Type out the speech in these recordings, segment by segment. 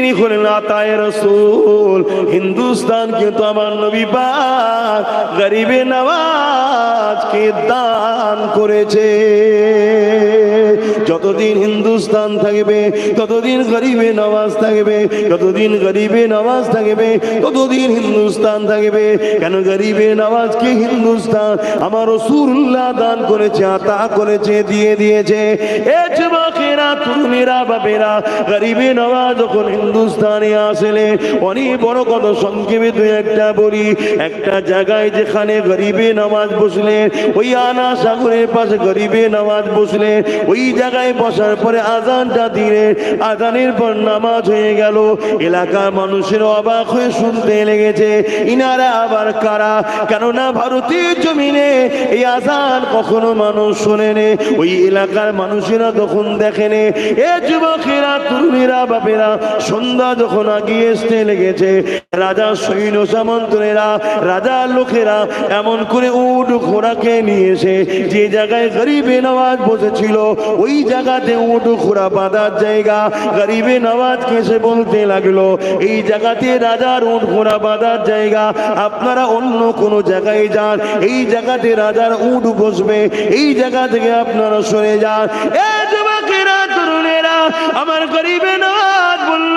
তিনি হলেন আতায়ে রাসূল। হিন্দুস্তানকে তো আমার নবী পাক গরিবে নওয়াজকে দান করেছে। যতদিন হিন্দুস্তান থাকবে ততদিন গরিবে নওয়াজ থাকবে, যতদিন গরিবে নওয়াজ থাকবে ততদিন হিন্দুস্তান থাকবে। কেন গরিবে নওয়াজকে হিন্দুস্তান আমার রাসূলুল্লাহ দান করেছে, আতা করেছে, দিয়ে দিয়েছে। এ যুবকেরা, তরুণেরা, বাপেরা, গরিবে নওয়াজ যখন হিন্দুস্তানে আসলে অনেক বড় কথা সংক্ষেপে দুই একটা বলি। একটা জায়গায় যেখানে গরিবে নওয়াজ বসলেন, ওই আনা সাগরের পাশে গরিবে নওয়াজ বসলেন। ওই জায়গায় বসার পরে আজানটা দিলেন, আজানের পর নামাজ হয়ে গেল। এলাকার মানুষের অবাক হয়ে শুনতে লেগেছে, ইনারা আবার কারা? কেননা ভারতীয় জমিনে এই আজান কখনো মানুষ শোনেনি। ওই এলাকার মানুষেরা তখন দেখেনি। এ যুবকেরা, তরুণীরা, বাপেরা, সন্ধ্যা যখন আগিয়ে আসতে লেগেছে, রাজা সৈন্য সামন্তরা, রাজার লোকেরা এমন করে উট ঘোড়াকে নিয়ে এসে যে জায়গায় গরিবে নওয়াজ বসেছিল ওই জায়গাতে উট ঘোড়া বাঁধার জায়গা। গরিবে নওয়াজকে এসে বলতে লাগলো, এই জায়গাতে রাজার উট ঘোড়া বাঁধার জায়গা, আপনারা অন্য কোনো জায়গায় যান, এই জায়গাতে রাজার উট বসবে, এই জায়গা থেকে আপনারা সরে যান। এ যুবকেরা, তরুণেরা, আমার গরিবে নওয়াজ বলল,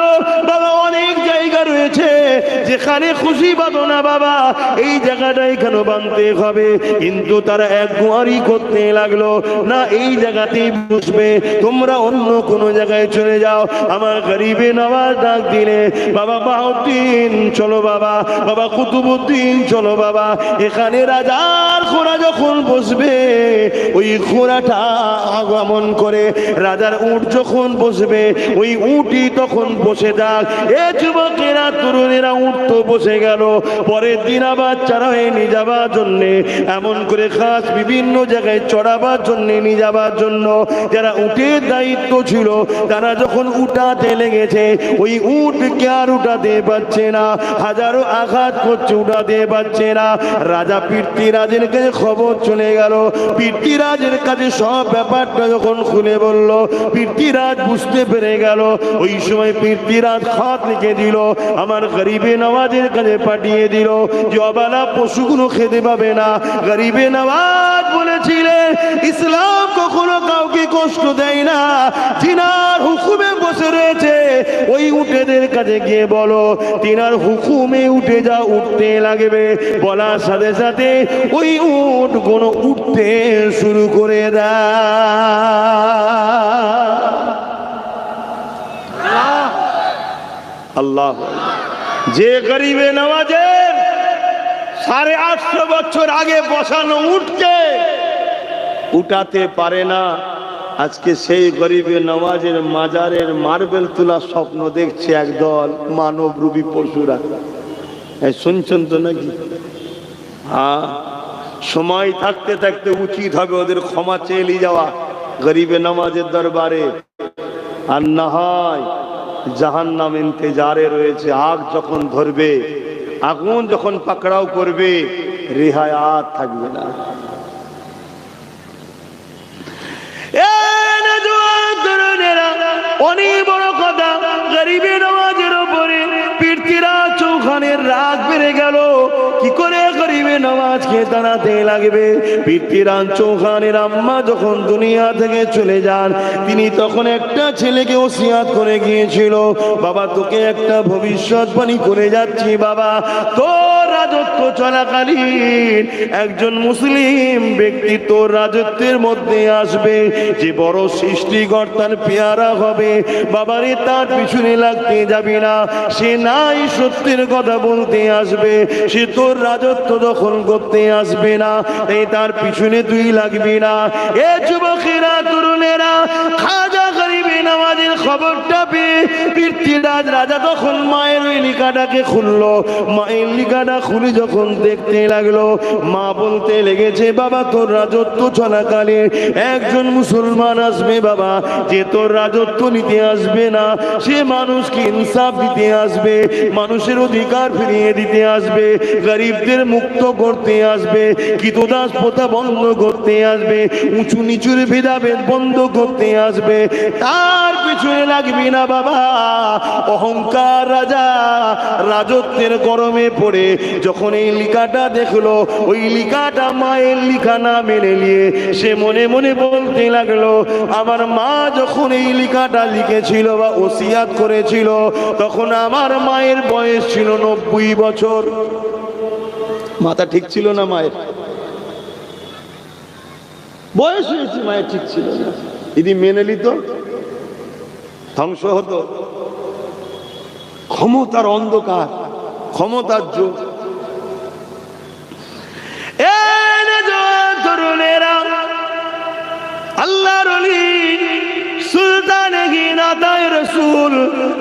বাবা অনেক জায়গা রয়েছে যেখানে খুশি বাঁধো না বাবা, এই জায়গাটাই কেন বাঁধতে হবে? কিন্তু তারা এক গুয়ারি করতে লাগলো, না এই জায়গাতেই বসবে, তোমরা অন্য কোনো জায়গায় চলে যাও। আমার গরিবে নওয়াজ ডাক দিলে, বাবা বাহাউদ্দিন চলো বাবা, বাবা কুতুবউদ্দিন চলো বাবা, এখানে রাজার ঘোড়া যখন বসবে ওই ঘোড়াটা আগমন করে রাজার উট যখন বসবে ওই উটই তখন বসে যাক। এ যুবকেরা, তরুণেরা, উট তো বসে গেল। পরের দিন আবার চড়াই নিয়ে যাবার জন্যে, এমন করে খাস বিভিন্ন জায়গায় চড়াবার জন্য নিয়ে যাবার জন্য যারা উটের দায়িত্ব ছিল তারা যখন উঠাতে লেগেছে, ওই উটকে আর উঠাতে পারছে না, হাজারো আঘাত করছে, উঠাতে পারছে না। রাজা পৃথ্বীরাজের কাছে খবর চলে গেল। পৃথ্বীরাজের কাছে সব ব্যাপারটা যখন খুলে বলল, পৃথ্বীরাজ বুঝতে পেরে গেল। ওই সময় পৃথ্বীরাজ খাত লিখে দিল, আমার গরিবে নওয়াজের কাছে পাঠিয়ে দিল যে অবালা পশুগুলো খেতে পাবে না। গরিবে নওয়াজ বলেছিলেন, ইসলাম কখনো কাউকে কষ্ট দেয় না, যিনার হুকুমে বসে রয়েছে ওই উটেদের কাছে গিয়ে বলো তিনার হুকুমে উঠে যা, উঠতে লাগবে। বলার সাথে সাথে ওই উট কোনো উঠতে শুরু করে দেয়। আল্লাহ, যে গরিবে নওয়াজের 850 বছর আগে বসানো উঠকে উঠাতে পারে না, আজকে সেই গরিবে নওয়াজের মাজারের মার্বেল তোলা স্বপ্ন দেখছে একদল মানবরূপী পশুরা। শুনছেন তো নাকি? হ্যাঁ, সময় থাকতে থাকতে উচিত হবে ওদের ক্ষমা চেয়ে যাওয়া গরিবে নওয়াজের দরবারে। আর না হয় জাহান্নাম ইন্তজারে রয়েছে। আগ যখন ধরবে, আগুন যখন পাকড়াও করবে, রেহায়াত থাকবে না। অনেক বড় কথা, গরিবে নওয়াজের উপরে পৃথ্বীরাজ চৌহানের রাগ বেড়ে গেল। কি করে গরিবে নওয়াজকে তাড়াতে লাগবে? পৃথ্বীরাজ চৌহানের আম্মা যখন দুনিয়া থেকে চলে যান, তিনি তখন একটা ছেলেকে ওসিয়াত করে গিয়েছিল, বাবা তোকে একটা ভবিষ্যৎবাণী করে যাচ্ছি, বাবা তোর রাজত্ব চলাকালীন একজন মুসলিম ব্যক্তি তোর রাজত্বের মধ্যে আসবে, যে বড় সৃষ্টিকর্তার পেয়ারা হবে। বাবারে তার পিছনে লাগতে যাবি না, সে নাই সত্যের কথা বলতে আসবে, সে তোর রাজত্ব দখল করতে আসবে না, তাই তার পিছনে তুই লাগবি না। এ যুবকেরা, তরুণেরা, খাজা গরিবে নওয়াজের খবরটা পেয়ে পৃথ্বীরাজ রাজা তখন মায়ের ওই লিখাটাকে খুললো। মায়ের লিখাটা খুলে যখন দেখতে লাগলো, মা বলতে লেগেছে, বাবা তোর রাজত্ব চলাকালে একজন মুসলমান আসবে বাবা, যে তোর রাজত্ব নিতে আসবে না, সে মানুষকে ইনসাফ দিতে আসবে, মানুষের অধিকার ফিরিয়ে দিতে আসবে, গরিবদের মুক্ত করতে আসবে, কৃতদাস প্রথা বন্ধ করতে আসবে, উঁচু নিচুর ভেদাভেদ বন্ধ করতে আসবে। তার পিছনে লাগবি না বাবা। অহংকার রাজা রাজত্বের গরমে পড়ে যখন এই লিখাটা দেখলো, ওই লিখাটা মায়ের লিখা না মেনে নিয়ে সে মনে মনে বলতে লাগলো, আমার মা যখন এই লিখাটা লিখেছিল বা ওসিয়াত করেছিল, তখন আমার মায়ের বয়স ছিল 90 বছর। মাথা ঠিক ছিল না মায়ের, বয়স হয়েছে মায়ের, ঠিক ছিল না। যদি মেনে নিত ধ্বংস হতো। ক্ষমতার অন্ধকার, ক্ষমতার যুগ। তরুণেরা, আল্লাহর ওলি সুলতানে গিনাতায়ে রাসূল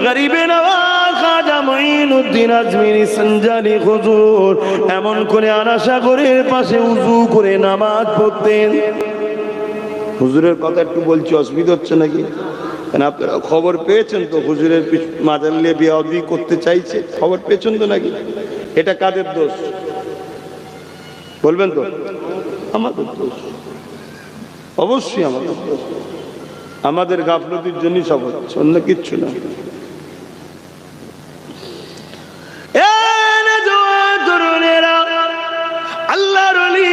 গরিবে নওয়াজ খাজা মুঈনুদ্দিন আজমিরি সঞ্জালি হুজুর এমন করে আনাসাগরের পাশে উযু করে নামাজ পড়তেন। হুজুরের কথা একটু বলছি, অসুবিধা হচ্ছে নাকি? আপনারা খবর পেয়েছেন তো হুজুরের মাজার নিয়ে বেয়াদবি করতে চাইছে, খবর পেয়েছেন তো নাকি? এটা কাদের দোষ বলবেন তো? আমাদের দোষ, অবশ্যই আমাদের দোষ। আমাদের গাফলতির জন্যই সব হচ্ছে, অন্য কিচ্ছু না। আল্লাহর ওলি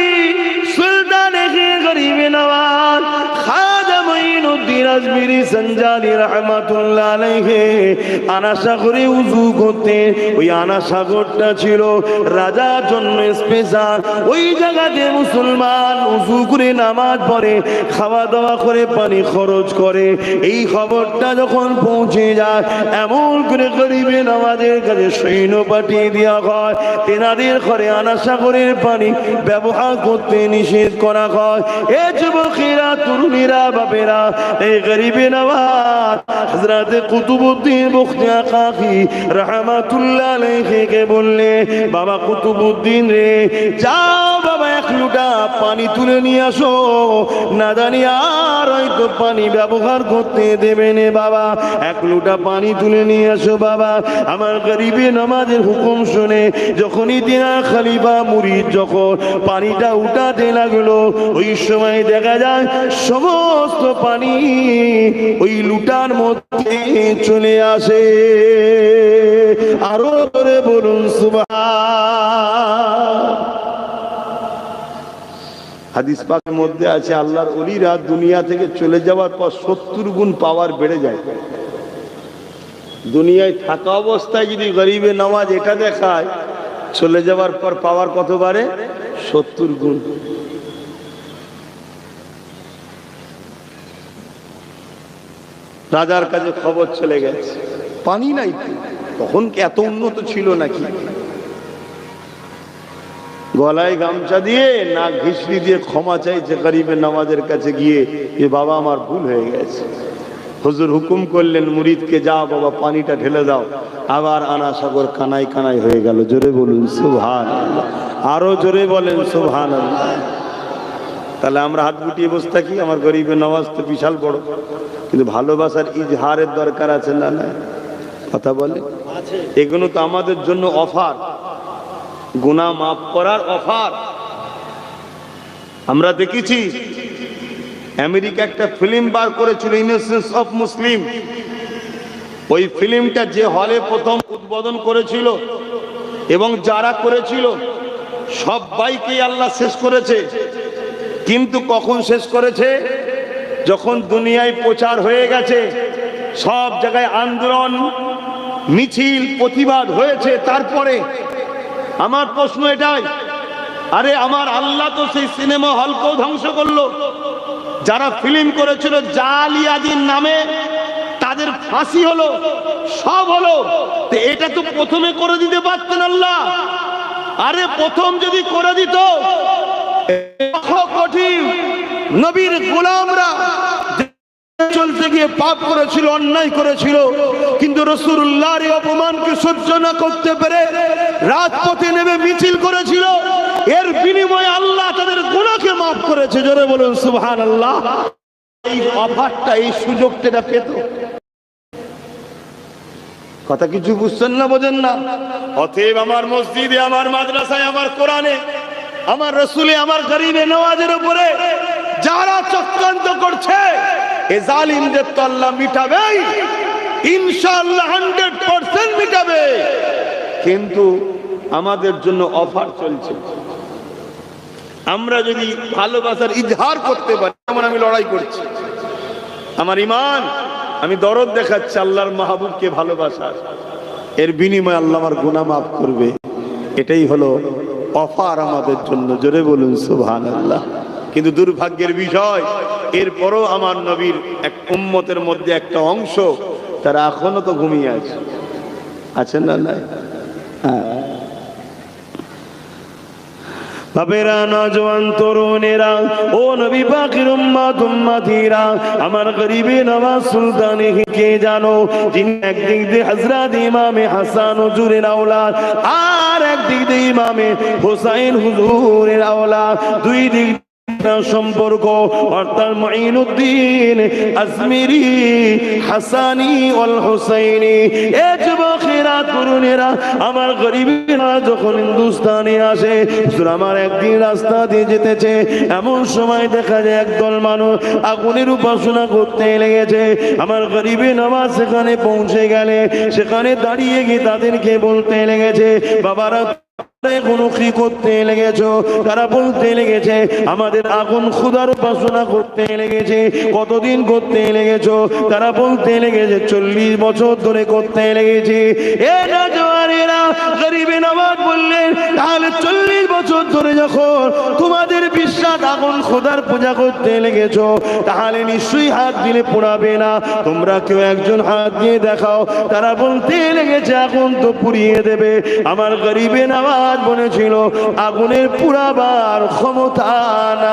সুলতানে গরিবে নওয়াজ খাজা মুঈনুদ্দিন আজমিরি সঞ্জালি রাহমাতুল্লাহ আলাইহি আনাসাগরে উযু করতে। ওই আনাসাগরটা ছিল রাজার জন্য স্পেশাল। ওই জায়গাতে মুসলমান উযু করে নামাজ পড়ে, খাওয়া দাওয়া করে, পানি খরচ করে। এই খবরটা যখন পৌঁছে যায়, এমন করে গরিবে নওয়াজের কাছে সৈন্য পাঠিয়ে দেওয়া হয়, তেনাদের ঘরে আনাসাগরের পানি ব্যবহার করতে নিষেধ করা হয়। এ যুবকেরা, তরুণীরা, বাপেরা, এই গরিবে নওয়াজ হযরত কুতুবউদ্দিন বখতিয়ার কাকি রাহমাতুল্লাহ আলাইহিকে বললে, বাবা কুতুবউদ্দিন রে, যাও বাবা এক লোটা পানি তুলে নিয়ে আসো, না জানি আর হয়তো পানি ব্যবহার করতে দেবে না বাবা, এক লোটা পানি তুলে নিয়ে আসো বাবা। আমার গরিবে নওয়াজের হুকুম শুনে যখনই তিনার খলিফা মুরিদ যখন পানিটা উঠাতে লাগলো, ওই সময় দেখা যায় সমস্ত পানি ওই লুটার মধ্যে চলে আসে। আরো করে বলুন সুবহান। হাদিস পাকের মধ্যে আছে, আল্লাহর ওলিরা দুনিয়া থেকে চলে যাওয়ার পর 70 গুণ পাওয়ার বেড়ে যায়। দুনিয়ায় থাকা অবস্থায় যদি গরিবে নওয়াজ এটা দেখায়, চলে যাওয়ার পর পাওয়ার কত বাড়ে? 70 গুণ। রাজার কাছে খবর চলে গেছে, পানি নাই। তখন কি এত উন্নত ছিল নাকি? গলায় গামছা দিয়ে, না ঘিসড়ি দিয়ে ক্ষমা চাইছে গরিবে নওয়াজের কাছে গিয়ে, যে বাবা আমার ভুল হয়ে গেছে। হুজুর হুকুম করলেন মুরিদকে, যাও বাবা পানিটা ঢেলে দাও। আবার আনাসাগর কানাই কানাই হয়ে গেল। জোরে বলুন সুবহানাল্লাহ, আরো জোরে বলেন সুবহানাল্লাহ। তাহলে আমরা হাত গুটিয়ে বসে থাকি? আমার গরিবে নওয়াজ তো বিশাল বড়, কিন্তু ভালোবাসার ইজহারের দরকার আছে না? না, কথা বলে। এগুলো তো আমাদের জন্য অফার, গুনাহ মাফ করার অফার। আমরা দেখেছি আমেরিকা একটা ফিল্ম বার করেছিল, ইনোসেন্স অফ মুসলিম। ওই ফিল্মটা যে হলে প্রথম উদ্বোধন করেছিল এবং যারা করেছিল সবাইকে আল্লাহ শেষ করেছে। কিন্তু কখন শেষ করেছে? যখন দুনিয়ায় প্রচার হয়ে গেছে, সব জায়গায় আন্দোলন, মিছিল, প্রতিবাদ হয়েছে, তারপরে। আমার প্রশ্ন এটাই, আরে আমার আল্লাহ তো সেই সিনেমা হলকেও ধ্বংস করলো। যারা ফিল্ম করেছিল জালিয়াতির নামে, তাদের ফাঁসি হলো, সব হলো। তো এটা তো প্রথমে করে দিতে পারতেন আল্লাহ। আরে প্রথম যদি করে দিত, কঠিন নবীর গোলামরা চলতে গিয়ে পাপ করেছিল, অন্যায় করেছিল, কিন্তু রাসূলুল্লাহর এই অপমানকে সহ্য না করতে পেরে রাজপথে নেমে মিছিল করেছিল। এর বিনিময়ে আল্লাহ তাদের গুনাহকে মাফ করেছে। জোরে বলুন সুবহানাল্লাহ। এই অফারটা, এই সুযোগটা পেত। কথা কিছু বুঝছেন না, বোঝেন না? অতএব আমার মসজিদে, আমার মাদ্রাসায়, আমার কোরআনে, আমার রাসূলে, আমার গরিবে নওয়াজের উপরে যারা চক্রান্ত করছে, এ জালিমদের তো আল্লাহ মিটাবেই, ইনশাআল্লাহ 100% মিটাবে। কিন্তু আমাদের জন্য অফার চলছে। আমরা যদি ভালোবাসার ইজহার করতে পারি, যেমন আমি লড়াই করছি, আমার ঈমান, আমি দরদ দেখাচ্ছি আল্লাহর মাহবুবকে ভালোবাসার, এর বিনিময়ে আল্লাহ আমার গুনাহ মাফ করবে। এটাই হলো অফার আমাদের জন্য। জোরে বলুন সুবহানাল্লাহ। কিন্তু দুর্ভাগ্যের বিষয়, এরপরও আমার নবীর এক উম্মতের মধ্যে একটা অংশ তারা এখনো তো ঘুমিয়ে আছে। আছেন না? নাই? বাবেরা, নওজওয়ান, তরুণেরা, ও নবী পাকের উম্মত উম্মতিরা, আমার গরিবে নওয়াজ সুলতানে কে জানো, যিনি একদিক দিয়ে হযরত ইমামে হাসান হুজুরের আওলাদ, আর একদিক দিয়ে ইমামে হুসাইন হুজুরের আওলাদ, দুই দিক সম্পর্ক, অর্থাৎ মুঈনুদ্দিন আজমিরি, হাসানি ওয়াল হুসাইনি। এ যুবকেরা, তরুণেরা, আমার গরিবেরা যখন হিন্দুস্তানে আসে, হুজুর আমার একদিন রাস্তা দিয়ে যেতেছে, এমন সময় দেখা যায় একদল মানুষ আগুনের উপাসনা করতে লেগেছে। আমার গরিবে নওয়াজ সেখানে পৌঁছে গেলে, সেখানে দাঁড়িয়ে গিয়ে তাদেরকে বলতে লেগেছে, বাবারা কোনো কি করতে লেগেছো? তারা বলতে লেগেছে, আমাদের আগুন খোদার উপাসনা করতে লেগেছে। কতদিন করতে লেগেছো? তারা বলতে লেগেছে 40 বছর ধরে করতে লেগেছে। এ নওজওয়ানেরা, গরিবে নওয়াজ বললেন, তাহলে 40 বছর ধরে যখন তোমাদের বিশ্বাস আগুন খোদার পূজা করতে লেগেছো, তাহলে নিশ্চয়ই হাত দিলে পোড়াবে না। তোমরা কেউ একজন হাত দিয়ে দেখাও। তারা বলতে লেগেছে, আগুন তো পুড়িয়ে দেবে। আমার গরিবে নওয়াজ বলেছিল, আগুনের পুরাবার ক্ষমতা নাই।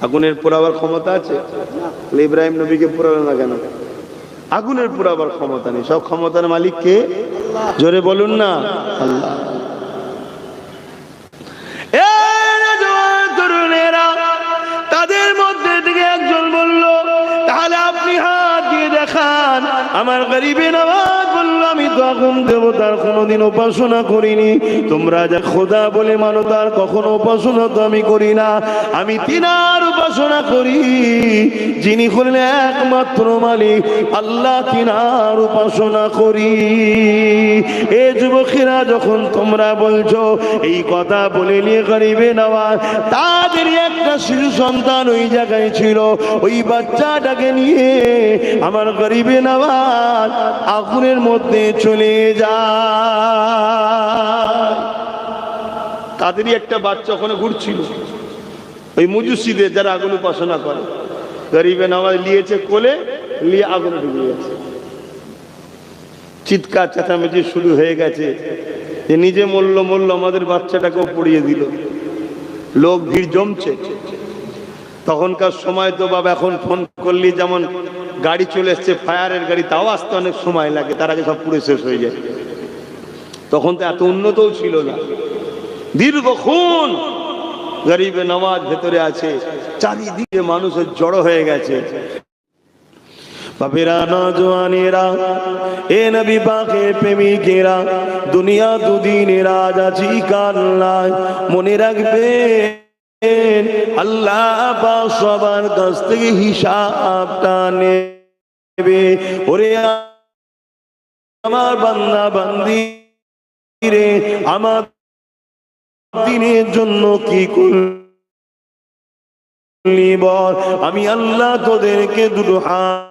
আগুনের পুরাবার ক্ষমতা আছে? ইব্রাহিম নবীকে পুরালো না কেন? আগুনের পুরাবার ক্ষমতা নেই। সব ক্ষমতার মালিক কে? জোরে বলুন না, আল্লাহ। তাদের মধ্যে থেকে একজন বলল, তাহলে আপনি হাত দিয়ে দেখান। আমার গরিবে নওয়াজ বলল, আমি তো আগুন দেবতার কোনোদিন উপাসনা করিনি। তোমরা যা খোদা বলে মানো, তার কখনো উপাসনা তো আমি করি না। আমি তিনার উপাসনা করি, যিনি হলেন একমাত্র মালিক আল্লাহ, তিনার উপাসনা করি। এ যুবকেরা, যখন তোমরা বলছো এই কথা বলে নিয়ে গরিবে নওয়াজ, তাদের একটা শিশু সন্তান ওই জায়গায় ছিল, ওই বাচ্চাটাকে নিয়ে আমার গরিবে নওয়াজ আগুনের মধ্যে চলে যায়। তাদেরই একটা বাচ্চা ওখানে ঘুরছিল, ওই মুজুসিদের যারা আগুন উপাসনা করে। গরিবে নওয়াজ নিয়েছে কোলে, নিয়ে আগুনে ঢুকে গেছে। চিৎকার চেঁচামেচি শুরু হয়ে গেছে যে নিজে মরল, আমাদের বাচ্চাটাকেও পুড়িয়ে দিল। লোক ভিড় জমছে। তখনকার সময় তো বাবা, এখন ফোন করলি যেমন গাড়ি চলে এসছে, ফায়ারের গাড়ি, তাও আসতে অনেক সময় লাগে, তার আগে সব পুড়ে শেষ হয়ে যায়। তখন তো এত উন্নতও ছিল না। দীর্ঘক্ষণ গরিবে নওয়াজ ভেতরে আছে, চারিদিকে মানুষের জড়ো হয়ে গেছে। বাপেরা, নওজওয়ানেরা, এ নবী পাকের প্রেমিকেরা, দুনিয়া দুদিনের আজ আছি কাল নাই। মনে রাখবে, আল্লাহ পাক সবার কাছ থেকে হিসাবটা নেবে। ওরে আমার বান্দা বান্দি রে, আমার দিনের জন্য কি করলি বল। আমি আল্লাহ তোদেরকে দুটো হাত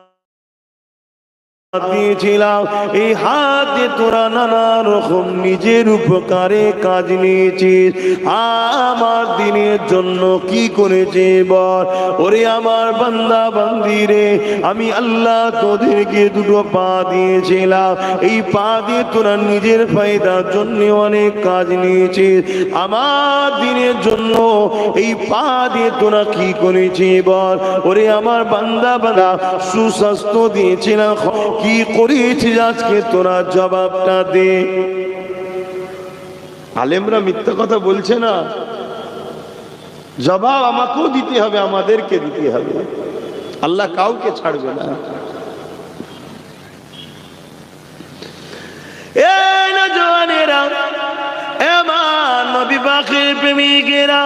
দিয়েছিলাম, এই হাত দিয়ে তোরা নানা রকম নিজের উপকারে কাজ নিয়েছিস। আমার দিনের জন্য কি করেছে বল? ওরে আমার বান্দা বান্দি রে, আমি আল্লাহ তোদেরকে দুটো পা দিয়েছিলাম, এই পা দিয়ে তোরা নিজের ফায়দার জন্য অনেক কাজ নিয়েছিস। আমার দিনের জন্য এই পা দিয়ে তোরা কি করেছিস বল? ওরে আমার বান্দা বান্দা, সুস্বাস্থ্য দিয়েছিলাম, কি করেছিস আজকে তোরা জবাবটা দে। আলেমরা মিথ্যা কথা বলছে না, জবাব আমাকেও দিতে হবে, আমাদেরকে দিতে হবে। আল্লাহ কাউকে ছাড়বে না। এই না জওয়ানেরা, এমন নবী পাকের প্রেমিকেরা,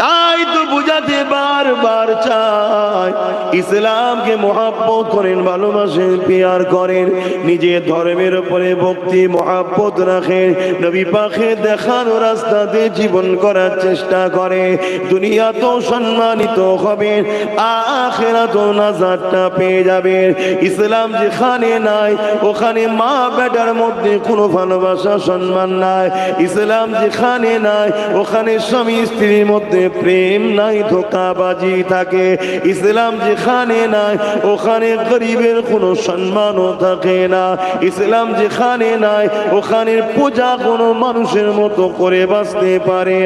তাই তো বুঝাতে বারবার চাই, ইসলামকে মহব্বত করেন, ভালোবাসেন, প্যার করেন, নিজের ধর্মের উপরে ভক্তি মহব্বত রাখেন, নবী পাকের দেখানো রাস্তাতে জীবন করার চেষ্টা করে, দুনিয়া তো সম্মানিত হবেন, আখিরাতে নাজাতটা পেয়ে যাবেন। ইসলাম যেখানে নাই ওখানে মা বেটার মধ্যে কোনো ভালোবাসা সম্মান নাই। ইসলাম যেখানে নাই ওখানে স্বামী স্ত্রীর মধ্যে প্রেম নাই, ধোঁকাবাজি থাকে। ইসলাম যেখানে নাই ওখানে গরিবের কোনো সম্মানও থাকে না। ইসলাম যেখানে নাই ওখানে পূজা কোনো মানুষের মতো করে বাঁচতে পারে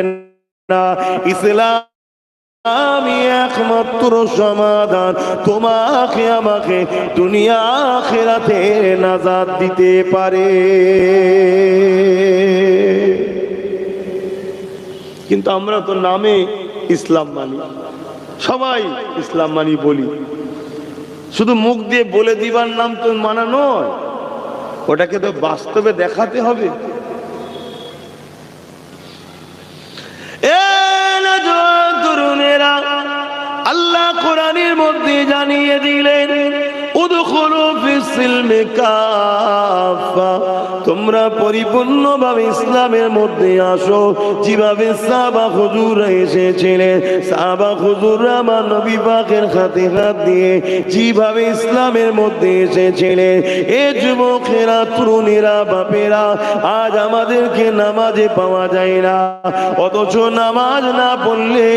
না। ইসলাম আমি একমাত্র সমাধান, তোমাকে আমাকে দুনিয়া আখিরাতে নাজাত দিতে পারে। কিন্তু আমরা তো নামে ইসলাম মানি, সবাই ইসলাম মানি বলি, শুধু মুখ দিয়ে বলে দিবার নাম তো মানা নয়, ওটাকে তো বাস্তবে দেখাতে হবে। তরুণেরা, আল্লাহ কোরআনের মধ্যে জানিয়ে দিলেন, উদখুলু ফিস-সিলমি কাফা, তোমরা পরিপূর্ণভাবে ইসলামের মধ্যে আসো। যেভাবে সাহাবা হুজুররা এসেছিলেন, সাহাবা হুজুররা আমার নবী পাকের হাতে হাত দিয়ে যেভাবে ইসলামের মধ্যে এসেছিলেন, এ যুবকেরা, তরুণেরা, বাপেরা, আজ আমাদেরকে নামাজে পাওয়া যায় না, অথচ নামাজ না পড়লে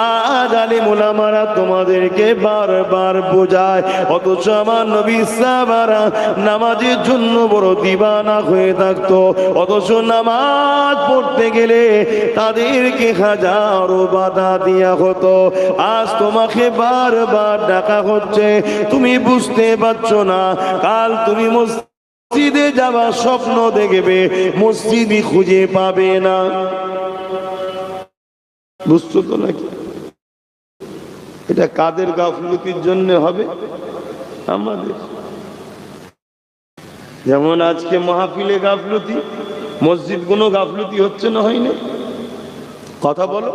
আজ আলেম ওলামারা তোমাদেরকে বারবার বোঝায়, অথচ আমার নবী সাহাবারা নামাজের জন্য বড় দিবানা হয়ে থাকতো, অথচ নামাজ পড়তে গেলে তাদেরকে হাজারো বাধা দেয়া হতো। আজ তোমাকে বারবার ডাকা হচ্ছে, তুমি বুঝতে পারছো না, কাল তুমি মসজিদে যাওয়ার স্বপ্ন দেখবে, মসজিদই খুঁজে পাবে না। বুঝছো তো নাকি? এটা কাদের গাফলতির জন্য হবে? আমাদের। যেমন আজকে মাহফিলে গাফলতি, মসজিদ গুলো গাফলতি হচ্ছে না, হয় না? কথা বলো,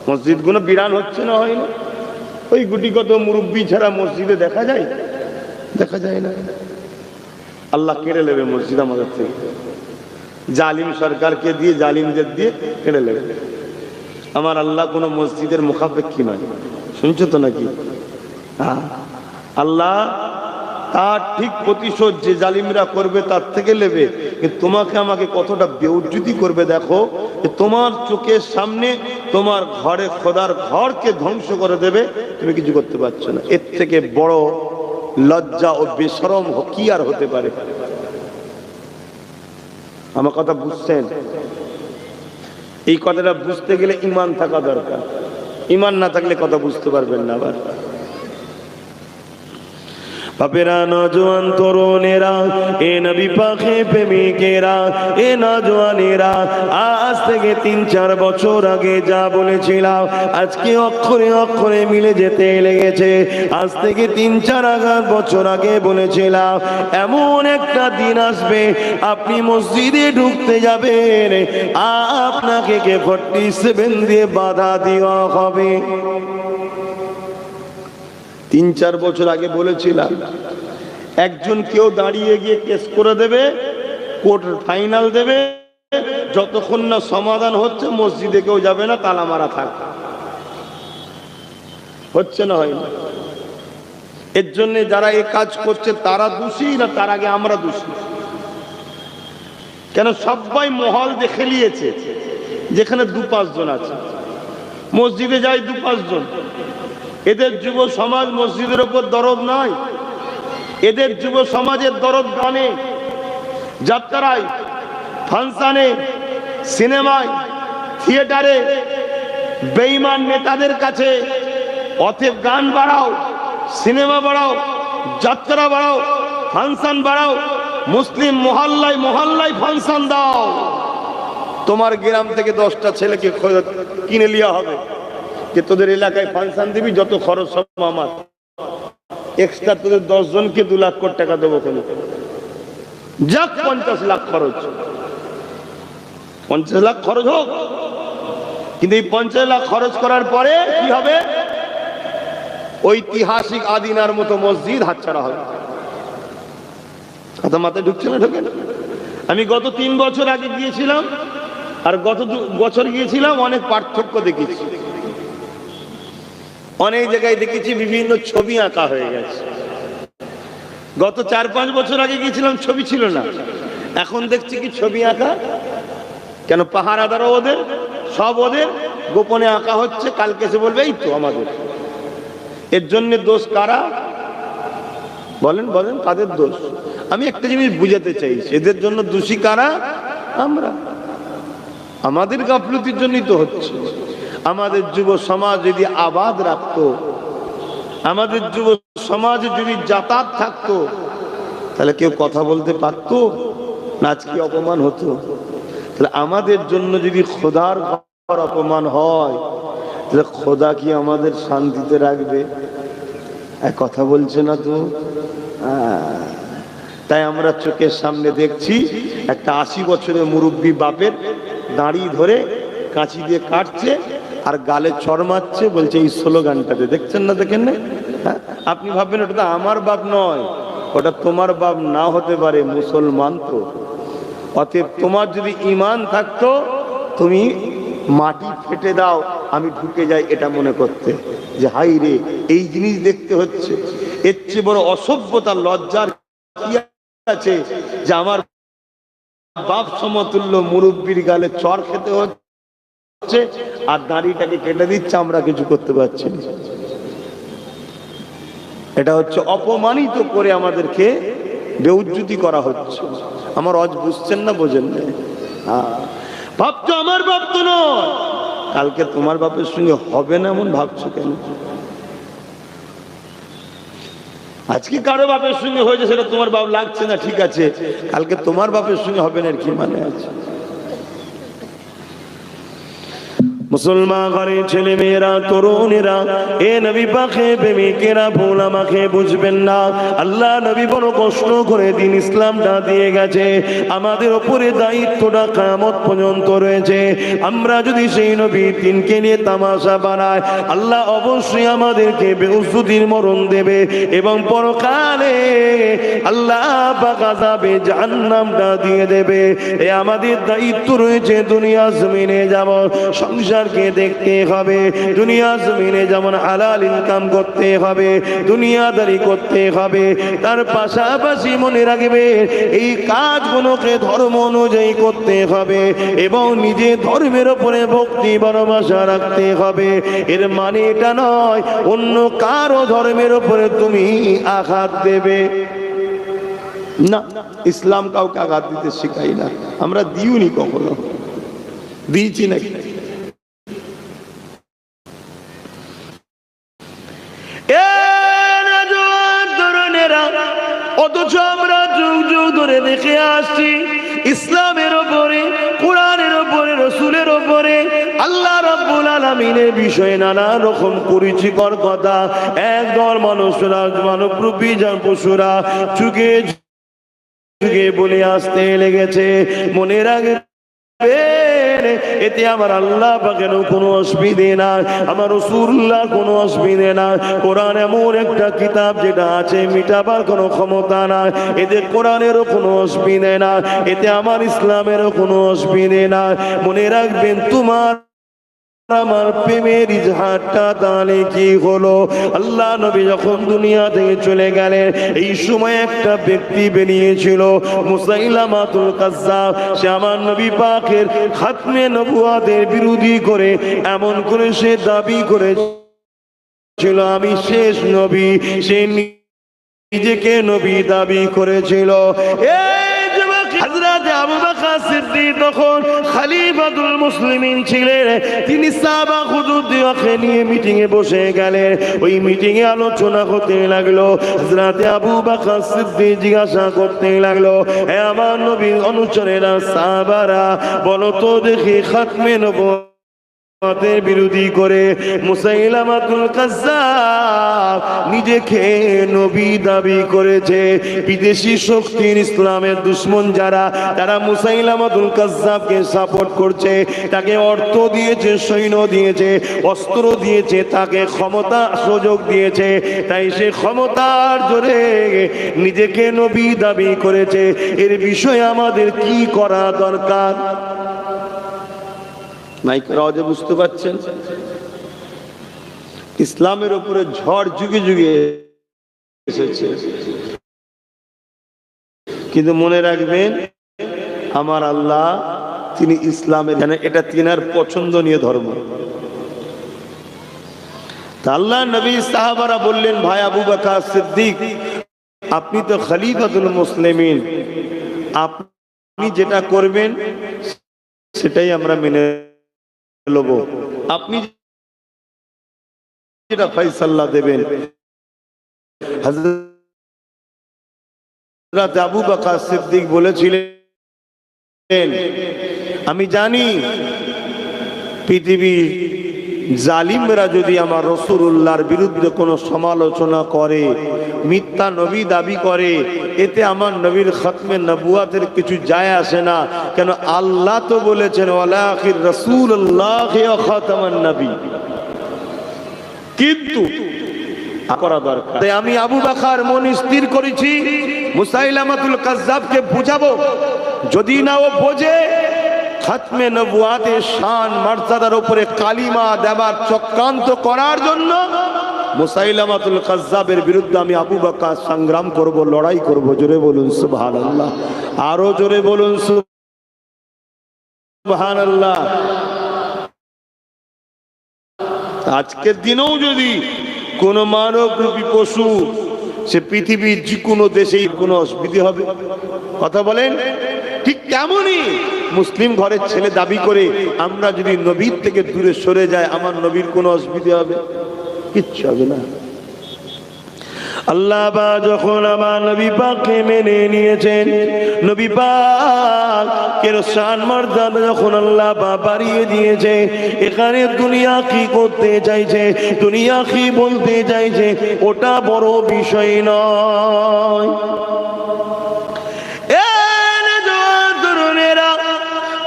মসজিদ গুলো বিরান হচ্ছে না, হয় না? ওই গুটি কত মুরব্বী ছাড়া মসজিদে দেখা যায়? দেখা যায় না। আল্লাহ কেড়ে নেবে মসজিদ আমাদের থেকে, জালিম সরকারকে দিয়ে, জালিমদের দিয়ে কেড়ে নেবে। আমার আল্লাহ কোনো মসজিদের মুখাপেক্ষী নয়, শুনছো তো নাকি? হ্যাঁ, আল্লাহ তার ঠিক প্রতিশোধ যে জালিমরা করবে তার থেকে নেবে। কিন্তু তোমাকে আমাকে কতটা বেউজ্জতি করবে দেখো, যে তোমার চোখের সামনে তোমার ঘরে খোদার ঘরকে ধ্বংস করে দেবে, তুমি কিছু করতে পারছো না। এর থেকে বড় লজ্জা ও বেশরম কি আর হতে পারে? আমার কথা বুঝছেন? এই কথাটা বুঝতে গেলে ঈমান থাকা দরকার, ঈমান না থাকলে কথা বুঝতে পারবেন না। আবার বাপেরা, নওজোয়ান তরুণেরা, এ নবী পাকের প্রেমিকেরা, এ নওজোয়ানেরা, আজ থেকে 3-4 বছর আগে যা বলেছিলাম আজকে অক্ষরে অক্ষরে মিলে যেতে লেগেছে। আজ থেকে 3-4 বছর আগে বলেছিলাম এমন একটা দিন আসবে আপনি মসজিদে ঢুকতে যাবেন, আপনাকে AK-47 দিয়ে বাধা দেওয়া হবে। 3-4 বছর আগে বলেছিলাম একজন কেউ দাঁড়িয়ে গিয়ে কেস করে দেবে, কোর্ট ফাইনাল দেবে, যতক্ষণ না সমাধান হচ্ছে মসজিদে কেউ যাবে না, তালা মারা থাক। হচ্ছে না, হয় না? এর জন্য যারা এই কাজ করছে তারা দোষী না তার আগে আমরা দোষী? কেন সবাই মহল দেখে নিয়েছে যেখানে 2-5 জন আছে, মসজিদে যায় 2-5 জন। এদের যুব সমাজ মসজিদের উপর দরদ নাই, এদের যুব সমাজের দরদ গানে, যাত্রায়, ফাংশনে, সিনেমায়, থিয়েটারে, বেঈমান নেতাদের কাছে। অতএব গান বাড়াও, সিনেমা বাড়াও, যাত্রা বাড়াও, ফাংশন বাড়াও, মুসলিম মহল্লায় মহল্লায় ফাংশন দাও। তোমার গ্রাম থেকে 10টা ছেলেকে কিনে লিয়া হবে যে তোদের এলাকায় ফাংশন দিবি, যত খরচ সব আমার, এক্সট্রা তোদের 10 জনকে 2 লাখ কোটি টাকা দেবো। কেন যাক 50 লাখ খরচ, 50 লাখ খরচ হোক, কিন্তু এই 50 লাখ খরচ করার পরে কি হবে? ঐতিহাসিক আদিনার মতো মসজিদ হাতছাড়া হবে। কথা মাথায় ঢুকছে না? ঢোকে না? আমি গত 3 বছর আগে গিয়েছিলাম আর গত 2 বছর গিয়েছিলাম, অনেক পার্থক্য দেখেছি। অনেক জায়গায় দেখেছি বিভিন্ন ছবি আঁকা হয়ে গেছে। গত 4-5 বছর আগে গিয়েছিলাম, ছবি ছিল না, এখন দেখছি কি ছবি আঁকা। কেন? পাহারাদারও ওদের, সব ওদের, গোপনে আঁকা হচ্ছে। কালকে এসে বলবে এই তো আমাদের। এর জন্য দোষ কারা? বলেন বলেন, কাদের দোষ? আমি একটা জিনিস বুঝাতে চাইছি, এদের জন্য দোষী কারা? আমরা। আমাদের গাফলতির জন্যই তো হচ্ছে। আমাদের যুব সমাজ যদি আবাদ রাখতো, আমাদের যুব সমাজে যদি যাতায়াত থাকতো, তাহলে কেউ কথা বলতে পারতো না? আজকে অপমান হতো। তাহলে আমাদের জন্য যদি খোদার ঘর অপমান হয়, তাহলে খোদা কি আমাদের শান্তিতে রাখবে? কথা বলছে না তো। তাই আমরা চোখের সামনে দেখছি একটা 80 বছরের মুরব্বী বাপের দাড়ি ধরে কাঁচি দিয়ে কাটছে আর গালে চড় মারছে, বলছে এই স্লোগানটাতে। দেখছেন না? দেখেন না? হ্যাঁ, আপনি ভাববেন ওটা তো আমার বাপ নয়, ওটা তোমার বাপ না হতে পারে, মুসলমান তো। অতএব তোমার যদি ঈমান থাকতো, তুমি মাটি ফেটে দাও, আমি ঢুকে যাই, এটা মনে করতে যে হাই রে এই জিনিস দেখতে হচ্ছে। এর চেয়ে বড় অসভ্যতা লজ্জার কি আছে যে আমার বাপ সমতুল্য মুরব্বীর গালে চর খেতে হচ্ছে আর দাড়িটাকে কেটে দিচ্ছে, আমরা কিছু করতে পারছি না। এটা হচ্ছে অপমানিত করে আমাদেরকে বেউজ্জতি করা হচ্ছে। আমার অজ বুঝছেন না? বোঝেন না? ভাবছো আমার বাপ তো নয়, কালকে তোমার বাপের সঙ্গে হবে না এমন ভাবছো কেন? আজকে কারো বাপের সঙ্গে হয়েছে, সেটা তোমার বাপ লাগছে না, ঠিক আছে, কালকে তোমার বাপের সঙ্গে হবে না, কি মানে আছে? মুসলমান ঘরের ছেলে মেয়েরা, তরুণেরা, এ নবী পাকে প্রেমিকেরা, ভুল আমাকে বুঝবেন না। আল্লাহ নবী বড় কষ্ট করে দিন ইসলামটা দিয়ে গেছে। আমাদের উপরে দায়িত্বটা কিয়ামত পর্যন্ত রয়েছে। আমরা যদি সেই নবী দিনকে নিয়ে তামাশা বানাই, আল্লাহ অবশ্যই আমাদেরকে বেউজ্জতির মরণ দেবে এবং পরকালে আল্লাহ পাক আযাবে জাহান্নামটা দিয়ে দেবে। এ আমাদের দায়িত্ব রয়েছে। দুনিয়া জমিনে যাব সংসারকে দেখতে হবে, দুনিয়া জমিনে যেমন হালাল ইনকাম করতে হবে, দুনিয়াদারি করতে হবে, তার পাশাপাশি মনে রাখবে এই কাজগুলোকে ধর্ম অনুযায়ী করতে হবে এবং নিজে ধর্মের উপরে ভক্তি ভালোবাসা রাখতে হবে। এর মানে এটা নয় অন্য কারো ধর্মের উপরে তুমি আঘাত দেবে না। ইসলাম কাউকে আঘাত দিতে শেখাই না, আমরা দিইনি, কখনো দিয়েছি নাকি? অথচ আমরা যুগ যুগ ধরে দেখে আসছি ইসলামের উপরে, কোরআনের উপরে, রাসূলের উপরে আল্লাহ রাব্বুল আলামিনের বিষয়ে নানা রকম কুরুচিকর কথা একদল মানুষরা, মানবরূপী পশুরা যুগে যুগে বলে আসতে লেগেছে। মনে রাখবে এতে আমার আল্লাহ পাকের কোনো অসুবিধে না, আমার রাসূলুল্লাহ কোনো অসুবিধে না। কোরআন এমন একটা কিতাব যেটা আছে মিটাবার কোনো ক্ষমতা নাই। এতে কোরআনেরও কোনো অসুবিধে না, এতে আমার ইসলামেরও কোনো অসুবিধে না। মনে রাখবেন তোমার আমার প্রেমের ইজহারটা তাহলে কি হলো? আল্লাহ নবী যখন দুনিয়া থেকে চলে গেলেন, এই সময় একটা ব্যক্তি বেরিয়েছিল মুসাইলামাতুল কাজ্জাব। সে আমার নবী পাকের খাতমে নবুয়াতের বিরোধী করে এমন করে সে দাবি করেছিল আমি শেষ নবী। সে নিজেকে নবী দাবি করেছিল। হযরত আবু বকর সিদ্দিক তখন খলিফাতুল মুসলিমিন ছিলেন। তিনি সাহাবা হুজুরদেরকে নিয়ে মিটিং এ বসে গেলেন। ওই মিটিং এ আলোচনা হতে লাগলো। হযরত আবু বকর সিদ্দিক জিজ্ঞাসা করতে লাগলো, হে আমার নবীর অনুচরেরা, সাহাবারা, বলো তো দেখি খাতমে নবুয়তের বিরোধী করে মুসাইলামাতুল কাজ্জাব নিজেকে নবী দাবি করেছে। বিদেশি শক্তির ইসলামের দুশমন যারা, তারা মুসাইলামাতুল কাজ্জাবকে সাপোর্ট করছে, তাকে অর্থ দিয়েছে, সৈন্য দিয়েছে, অস্ত্র দিয়েছে, তাকে ক্ষমতা সুযোগ দিয়েছে। তাই সে ক্ষমতার জোরে নিজেকে নবী দাবি করেছে। এর বিষয়ে আমাদের কি করা দরকার? মাইকের আওয়াজে বুঝতে পারছেন? ইসলামের উপরে ঝড় যুগে যুগে এসেছে, কিন্তু মনে রাখবেন আমার আল্লাহ তিনি ইসলামের, এটা তিনার পছন্দনীয় ধর্ম। তা আল্লাহ নবী সাহাবারা বললেন, ভাই আবু বকর সিদ্দিক, আপনি তো খলিফাতুল মুসলিমিন, আপনি যেটা করবেন সেটাই আমরা মেনে নেব। আপনি যেটা ফয়সালা দেবেন। হযরত আবু বকর সিদ্দিক বলেছিলেন, আমি জানি পৃথিবীর জালিমরা যদি আমার রাসূলুল্লাহর বিরুদ্ধে কোনো সমালোচনা করে, মিথ্যা নবী দাবি করে, এতে আমার নবীর খাতমে নবুয়াতের কিছু যায় আসে না। কেন আল্লাহ তো বলেছেন ওয়ালাকির রাসূলুল্লাহ ওয়া খাতামান নবী। কিন্তু করা দরকার। তাই আমি আবু বকর মন স্থির করেছি মুসাইলামাতুল কাজ্জাবকে বুঝাবো। যদি না ও বোঝে, খাতমে নবুয়াতের শান মর্যাদার উপরে কালিমা দেবার চক্রান্ত করার জন্য মুসাইলামাতুল কাজ্জাবের বিরুদ্ধে আমি আবু বকর সংগ্রাম করব, লড়াই করব। জোরে বলুন সুবহানাল্লাহ, আরো জোরে বলুন সুবহানাল্লাহ। আজকের দিনেও যদি কোন মানব রূপী পশু সে পৃথিবীর যে কোনো দেশেই কোনো অসুবিধা হবে? কথা বলেন। ঠিক তেমনই মুসলিম ঘরের ছেলে দাবি করে আমরা যদি নবীর থেকে দূরে সরে যাই, আমার নবীর কোনো অসুবিধা হবে? কিচ্ছু হবে না। আল্লাহ পাক যখন আমার নবী পাককে মেনে নিয়েছেন, নবী পাকের শান মর্যাদা যখন আল্লাহ পাক বাড়িয়ে দিয়েছে, এখানে দুনিয়া কি করতে চাইছে, দুনিয়া কি বলতে চাইছে, ওটা বড় বিষয় নয়।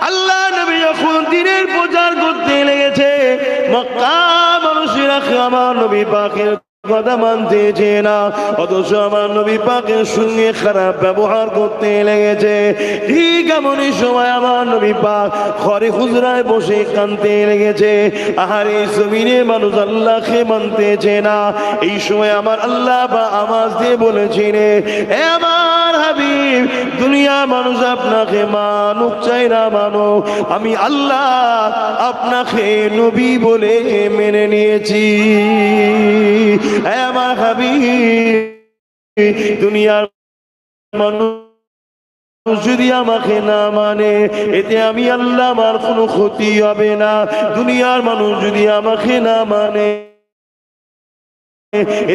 আল্লাহ নবী যখন দ্বীনের প্রচার করতে লেগেছে, মক্কা মানুষেরা আমার নবী পাকের কথা মানতেছে না, অথচ আমার নবী পাকের সঙ্গে খারাপ ব্যবহার করতে লেগেছে। ঠিক এমনই সময় আমার নবী পাক ঘরে হুজরায় বসে কাঁদতে লেগেছে। আহারে জমিনে মানুষ আল্লাহকে মানতেছে না। এই সময় আমার আল্লাহ বা আওয়াজ দিয়ে বলেছিলেন, হে আমার হাবিব, দুনিয়া মানুষ আপনাকে মানুক চাই না মানুক, আমি আল্লাহ আপনাকে নবী বলে মেনে নিয়েছি। আমার হাবিব, দুনিয়ার মানুষ যদি আমাকে না মানে, এতে আমি আল্লাহ আমার কোনো ক্ষতি হবে না। দুনিয়ার মানুষ যদি আমাকে না মানে,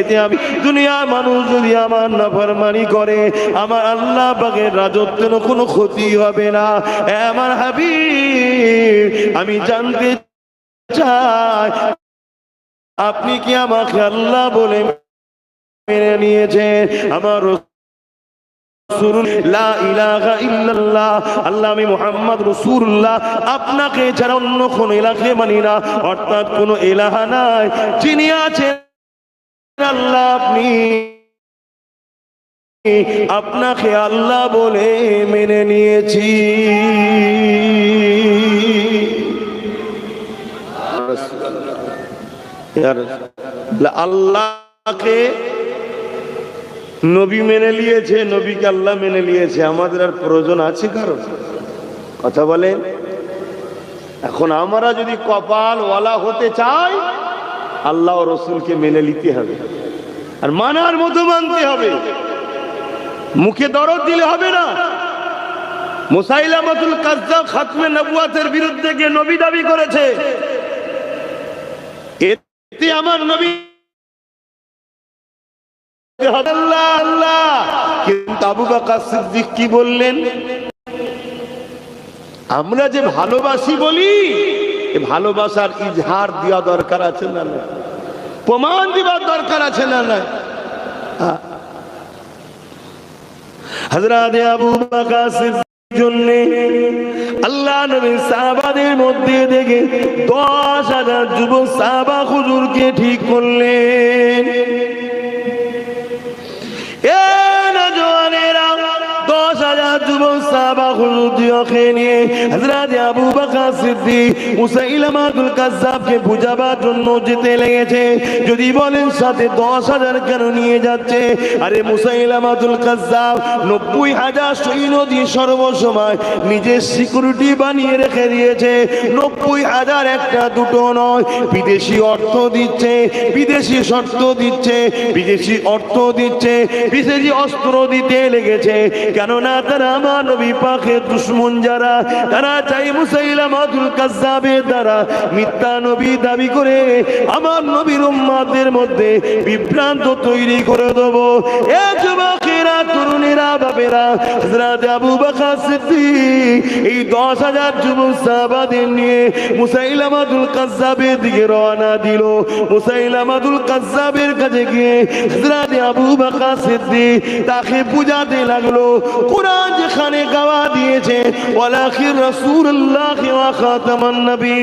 এতে আমি, দুনিয়ার মানুষ যদি আমার নাফরমানি করে, আমার আল্লাহ পাকের রাজত্বের কোনো ক্ষতি হবে না। আমার হাবিব, আমি জানতে চাই আপনি কি আমাকে আল্লাহ বলে মেনে নিয়েছেন? আমার লা ইলাহা ইল্লাল্লাহ, আল্লাহ আমি মুহাম্মদ রাসূলুল্লাহ, আপনাকে ছাড়া অন্য কোন ইলাহকে মানি না, অর্থাৎ কোন ইলাহা নাই, যিনি আছেন আল্লাহ, আপনি, আপনাকে আল্লাহ বলে মেনে নিয়েছি। আল্লাহকে নবী মেনে নিয়েছে, নবীকে আল্লাহ মেনে নিয়েছে, আমাদের আর প্রয়োজন আছে কারণ? কথা বলেন। এখন আমরা যদি কপাল ওয়ালা হতে চাই, আল্লাহ ও রসুলকে মেনে নিতে হবে, আর মানার মতো মানতে হবে, মুখে দরদ দিলে হবে না। মুসাইলামাতুল কাজ্জাব খাতমে নবুয়াতের বিরুদ্ধে গিয়ে নবী দাবি করেছে, এতে আমার নবী আল্লাহ আল্লাহ। কিন্তু আবু বকর সিদ্দিক কি বললেন? আমরা যে ভালোবাসি বলি, ভালোবাসার ইজহার দেওয়া দরকার আছে না, প্রমাণ দেওয়ার দরকার আছে না? হযরত আবু বকর সিদ্দিক জন্য আল্লাহ নবী সাহাবাদের মধ্যে থেকে 10,000 যুবক সাহাবা হুজুরকে ঠিক করলেন। এ নওজওয়ানেরা 10,000 যুবক সাহাবা হুজুরকে নিয়ে হযরত আবু বকর সিদ্দিক মুসাইলামাতুল কাজ্জাবকে বুঝাবার জন্য যেতে লেগেছে। যদি বলেন সাথে 10,000 কেন নিয়ে যাচ্ছে? আরে মুসাইলামাতুল কাজ্জাব 90,000 সৈন্য দিয়ে সর্বসময় নিজের সিকিউরিটি বানিয়ে রেখে দিয়েছে। 90,000 একটা দুটো নয়, বিদেশি অর্থ দিচ্ছে, বিদেশি শর্ত দিচ্ছে, বিদেশি অর্থ দিচ্ছে, বিদেশি অস্ত্র দিতে লেগেছে। কেননা তারা আমার নবী পাকের দুশমন যারা, তারা চাই মুসাইলামাতুল কাজ্জাবের দ্বারা মিথ্যা নবী দাবি করে আমার নবীর উম্মতের মধ্যে বিভ্রান্ত তৈরি করে দেব। এ যুবকেরা, তরুণেরা, বাবেরা, হযরত আবু বকর সিদ্দিক এই 10,000 যুবক সাহাবাদের নিয়ে মুসাইলামাতুল কাজ্জাবের দিকে রওনা দিল। মুসাইলামাতুল কাজ্জাবের কাছে গিয়ে হযরত আবু বকর সিদ্দিক তাকে বুঝাতে লাগলো, কুরআন যেখানে গাওয়া দিয়েছে ওয়ালাকির রাসূলুল্লাহ ওয়া খাতামান নবী,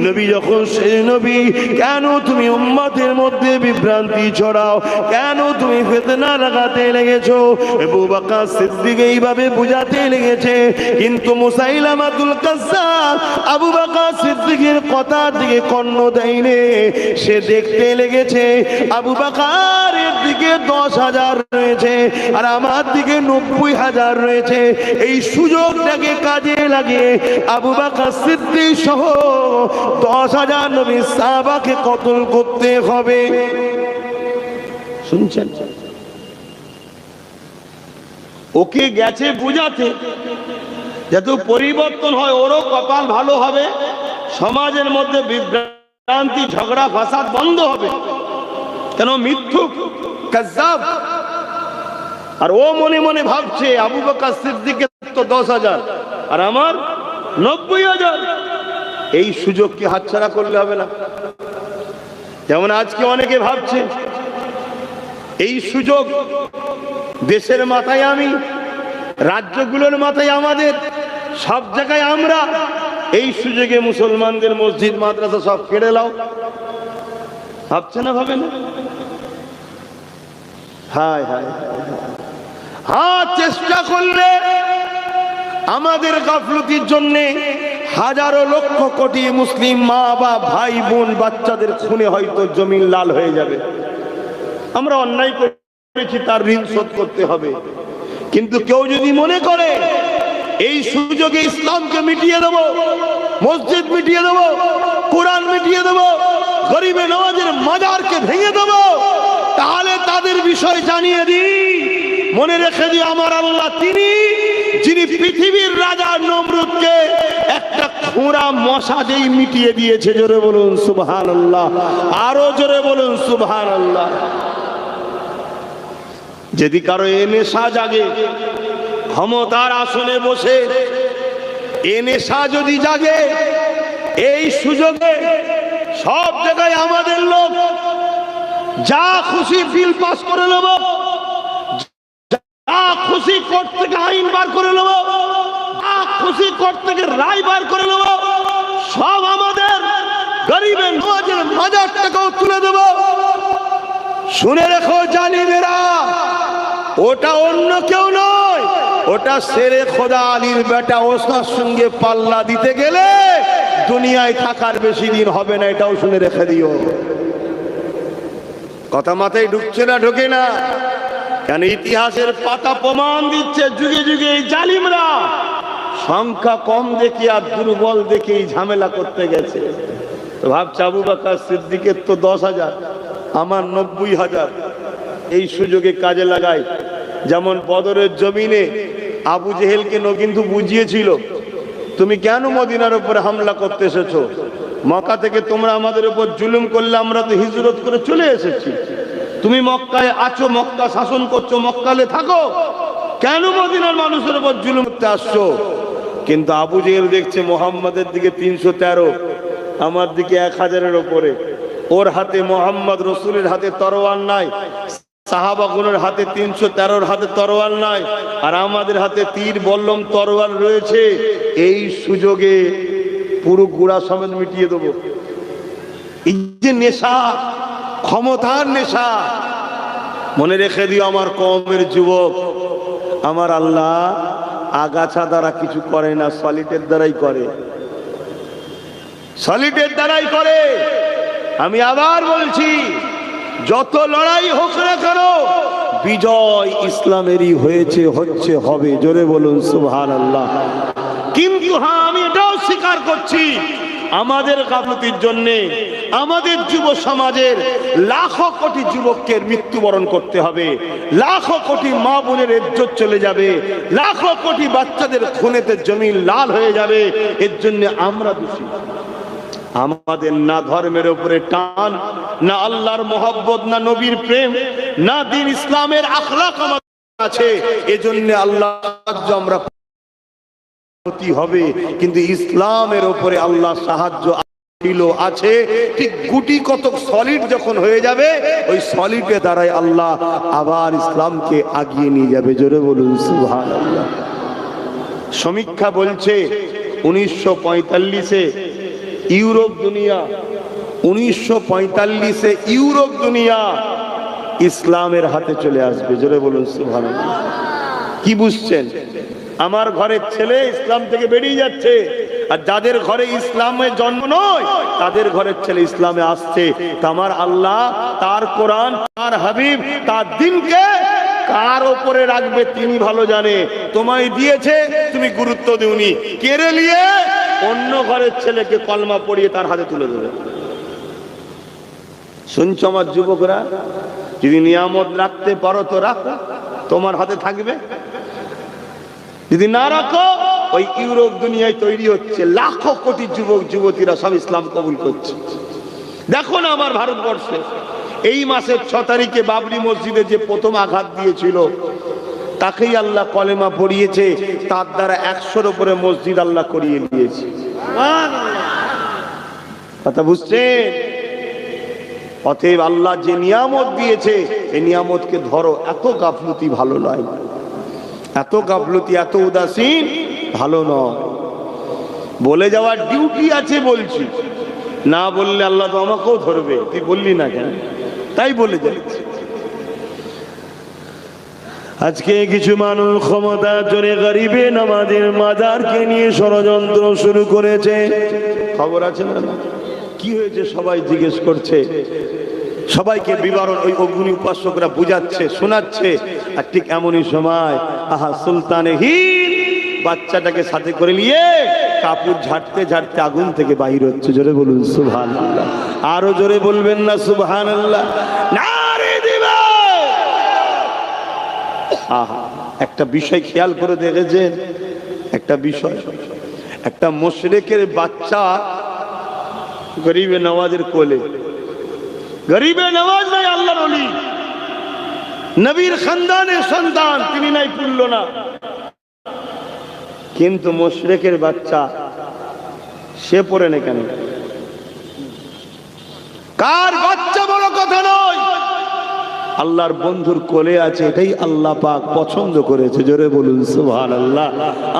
নবী যখন শেষ নবী, কেন তুমি উম্মতের মধ্যে বিভ্রান্তি ছড়াও? কেন তুমি ফিতনা লাগাতে লেগেছো? আবু বকর সিদ্দিক এইভাবে বুঝাতে লেগেছে। কিন্তু মুসাইলামাতুল কাজ্জাব আবু বকর সিদ্দিকের কথা দিকে কর্ণ দেয়নি। সে দেখতে লেগেছে আবু বকরের দিকে 10,000 রয়েছে আর আমার দিকে 90,000 রয়েছে। এই সুযোগটাকে কাজে লাগিয়ে আবু বকর সিদ্দিক সহ 10,000 নবী সাহাবাকে কতল করতে হবে। শুনছেন? ওকে গেছে বুঝাতে যাতে পরিবর্তন হয়, ওরও কপাল ভালো হবে, সমাজের মধ্যে বিভ্রান্তি ঝগড়া ফাসাদ বন্ধ হবে। কেন? মিথ্যুক কাজ্জাব। আর ও মনে মনে ভাবছে আবু বকর সিদ্দিকের তো 10,000 আর আমার 90,000। এই সুযোগকে হাতছাড়া করলে হবে না। যেমন আজকে অনেকে ভাবছে এই সুযোগ দেশের মাথায় আমি, রাজ্যগুলোর মাথায় আমাদের, সব জায়গায় আমরা, এই সুযোগে মুসলমানদের মসজিদ মাদ্রাসা সব কেড়ে নাও। ভাবছে না? ভাবে না? হায় হায় হায়, চেষ্টা করলে আমাদের গাফলতির জন্য হাজারো লক্ষ কোটি মুসলিম মা বা ভাই বোন বাচ্চাদের খুনে হয়তো জমিন লাল হয়ে যাবে। আমরা অন্যায় করেছি, তার ঋণ শোধ করতে হবে। কিন্তু কেউ যদি মনে করে এই সুযোগে ইসলামকে মিটিয়ে দেব, মসজিদ মিটিয়ে দেব, কোরআন মিটিয়ে দেব, গরিবে নওয়াজের মাজারকে ভেঙে দেব, তাহলে তাদের বিষয় জানিয়ে দিই, মনে রেখে দিই আমার আল্লাহ তিনি যিনি পৃথিবীর রাজা নমরুদকে একটা খোঁড়া মশা যেই মিটিয়ে দিয়েছে। জোরে বলুন সুবহানাল্লাহ, আরো জোরে বলুন সুবহানাল্লাহ। যদি কারো এ নেশা জাগে, ক্ষমতার আসনে বসে এ নেশা যদি জাগে, এই সুযোগে সব জায়গায় আমাদের লোক যা খুশি বিল পাস করে নেব, যা খুশি কোর্ট থেকে আইন বার করে নেব, যা খুশি কোর্ট থেকে রায় বার করে নেব, সব আমাদের গরিবের নওয়াজের মাজারটাকেও তুলে দেব। শুনে রেখো জালিমেরা, ওটা অন্য কেউ নয়, ওটা শেরে খোদা আলীর বেটা। ওসার সঙ্গে পাল্লা দিতে গেলে দুনিয়ায় থাকার বেশি দিন হবে না, এটাও শুনে রেখে দিও। কথা মাথায় ঢুকছে না, ঢোকে না কেন? ইতিহাসের পাতা প্রমাণ দিচ্ছে যুগে যুগে এই জালিমরা সংখ্যা কম দেখে আর দুর্বল দেখে ঝামেলা করতে গেছে। ভাবছে আবু বকর সিদ্দিকের তো 10,000, আমার 90,000, এই সুযোগে কাজে লাগায়। যেমন বদরের জমিনে আবু জেহেলকে কিন্তু বুঝিয়েছিল, তুমি কেন মদিনার উপরে হামলা করতে এসেছো? মক্কা থেকে তোমরা আমাদের উপর জুলুম করলে আমরা তো হিজরত করে চলে এসেছি, তুমি মক্কায় আছো, মক্কা শাসন করছো, মক্কালে থাকো, কেন মদিনার মানুষের উপর জুলুম করতে আসছো? কিন্তু আবু জেহেল দেখছে মোহাম্মদের দিকে 313, আমার দিকে 1000-এর উপরে, ওর হাতে মোহাম্মদ রসুলের হাতে তরোয়ার নাই, সাহাবাগুলোর হাতে 313-র হাতে তরোয়ার নাই, আর আমাদের হাতে তীর বল্লম তরোয়ার রয়েছে। এই সুযোগে পুরো গুড়া সমেত মিটিয়ে দেবো। এই যে নেশা, ক্ষমতার নেশা, মনে রেখে দিও আমার কওমের যুবক, আমার আল্লাহ আগাছা দ্বারা কিছু করে না, সলিটের দ্বারাই করে, সলিটের দ্বারাই করে। আমি আবার বলছি, যত লড়াই হোক না কেন, বিজয় ইসলামেরই হয়েছে, হচ্ছে, হবে। জোরে বলুন সুবহানাল্লাহ। কিন্তু হ্যাঁ, আমি এটাও স্বীকার করছি, আমাদের গাফলতির জন্য আমাদের যুব সমাজের লাখো কোটি যুবককে মৃত্যুবরণ করতে হবে, লাখো কোটি মা বোনের ইজ্জত চলে যাবে, লাখো কোটি বাচ্চাদের খুনেতে জমিন লাল হয়ে যাবে। এর জন্য আমরা দোষী। আমাদের না ধর্মের উপরে টান, না আল্লাহর মহব্বত, না নবীর প্রেম, না দ্বীন ইসলামের আখলাক আমাদের আছে। এজন্য আল্লাহ আমরা ক্ষতি হবে, কিন্তু ইসলামের উপরে আল্লাহ সাহায্য আছে। ঠিক গুটি কতক সলিড যখন হয়ে যাবে, ওই সলিডের দ্বারাই আল্লাহ আবার ইসলামকে আগিয়ে নিয়ে যাবে। জোরে বলুন সুবহানাল্লাহ। সমীক্ষা বলছে 1945-এ ইউরোপ দুনিয়া, 1945-এ ইউরোপ দুনিয়া ইসলামের হাতে চলে আসবে। জোরে বলুন সুবহানাল্লাহ। কি বুঝছেন? আমার ঘরের ছেলে ইসলাম থেকে বেরিয়ে যাচ্ছে, আর যাদের ঘরে ইসলামের জন্ম নয় তাদের ঘরের ছেলে ইসলামে আসছে। আমার আল্লাহ তার কোরআন, তার হাবিব, তার দ্বীনকে কার উপরে রাখবে তিনি ভালো জানে। তোমায় দিয়েছে, তুমি গুরুত্ব দিওনি, কেড়ে নিয়ে অন্য ঘরের ছেলেকে কলমা পড়িয়ে তার হাতে তুলে দেবে। শুনছো আমার যুবকরা? যদি নিয়ামত রাখতে পারো তো রাখো, তোমার হাতে থাকবে। যদি না রাখো, ওই ইউরোপ দুনিয়ায় তৈরি হচ্ছে লাখো কোটি যুবক যুবতীরা সব ইসলাম কবুল করছে। দেখো না আমার ভারতবর্ষে এই মাসের 6 তারিখে বাবরি মসজিদে যে প্রথম আঘাত দিয়েছিল, তাকেই আল্লাহ কলেমা পড়িয়েছে, তার দ্বারা 100-র উপরে মসজিদ আল্লাহ করিয়ে দিয়েছে। কথা বুঝছেন? অতএব আল্লাহ যে নিয়ামত দিয়েছে, এই নিয়ামতকে ধরো। এত গাফলতি ভালো নয়, এত গাফলতি, এত উদাসীন ভালো নয়। বলে যাওয়ার ডিউটি আছে বলছি, না বললে আল্লাহ তো আমাকেও ধরবে। তুই বললি না কেন? তাই বলে যাচ্ছি। আজকে কিছু মানুষ ক্ষমতা জোরে গরিবে নামাজের মাজারকে নিয়ে ষড়যন্ত্র শুরু করেছে। খবর আছে না? কি হয়েছে সবাই জিজ্ঞেস করছে, সবাইকে বিবরণ ওই অগ্নি উপাসকরা বুঝাচ্ছে, শোনাচ্ছে। আর ঠিক এমনই সময় আহা সুলতানে হিন্দ বাচ্চাটাকে সাথে করে নিয়ে কাপড় ঝাড়তে ঝাড়তে আগুন থেকে বাহির হচ্ছে। জোরে বলুন সুবহানাল্লাহ। আরো জোরে বলবেন না সুবহানাল্লাহ? নারে দিবা। আহা, একটা বিষয় খেয়াল করে দেখেছেন? একটা বিষয়, একটা মুশরিকের বাচ্চা গরিবে নওয়াজের কোলে, গরিবে নওয়াজ নাই আল্লাহর ওলি, নবীর খানদানের সন্তান, তিনি নাই পুরল না, কিন্তু মুশরিকের বাচ্চা সে পড়ে না কেন? কার বাচ্চা বড় কথা নয়, আল্লাহর বন্ধুর কোলে আছে, এটাই আল্লাহ পাক পছন্দ করেছে। জোরে বলুন সুবহানাল্লাহ।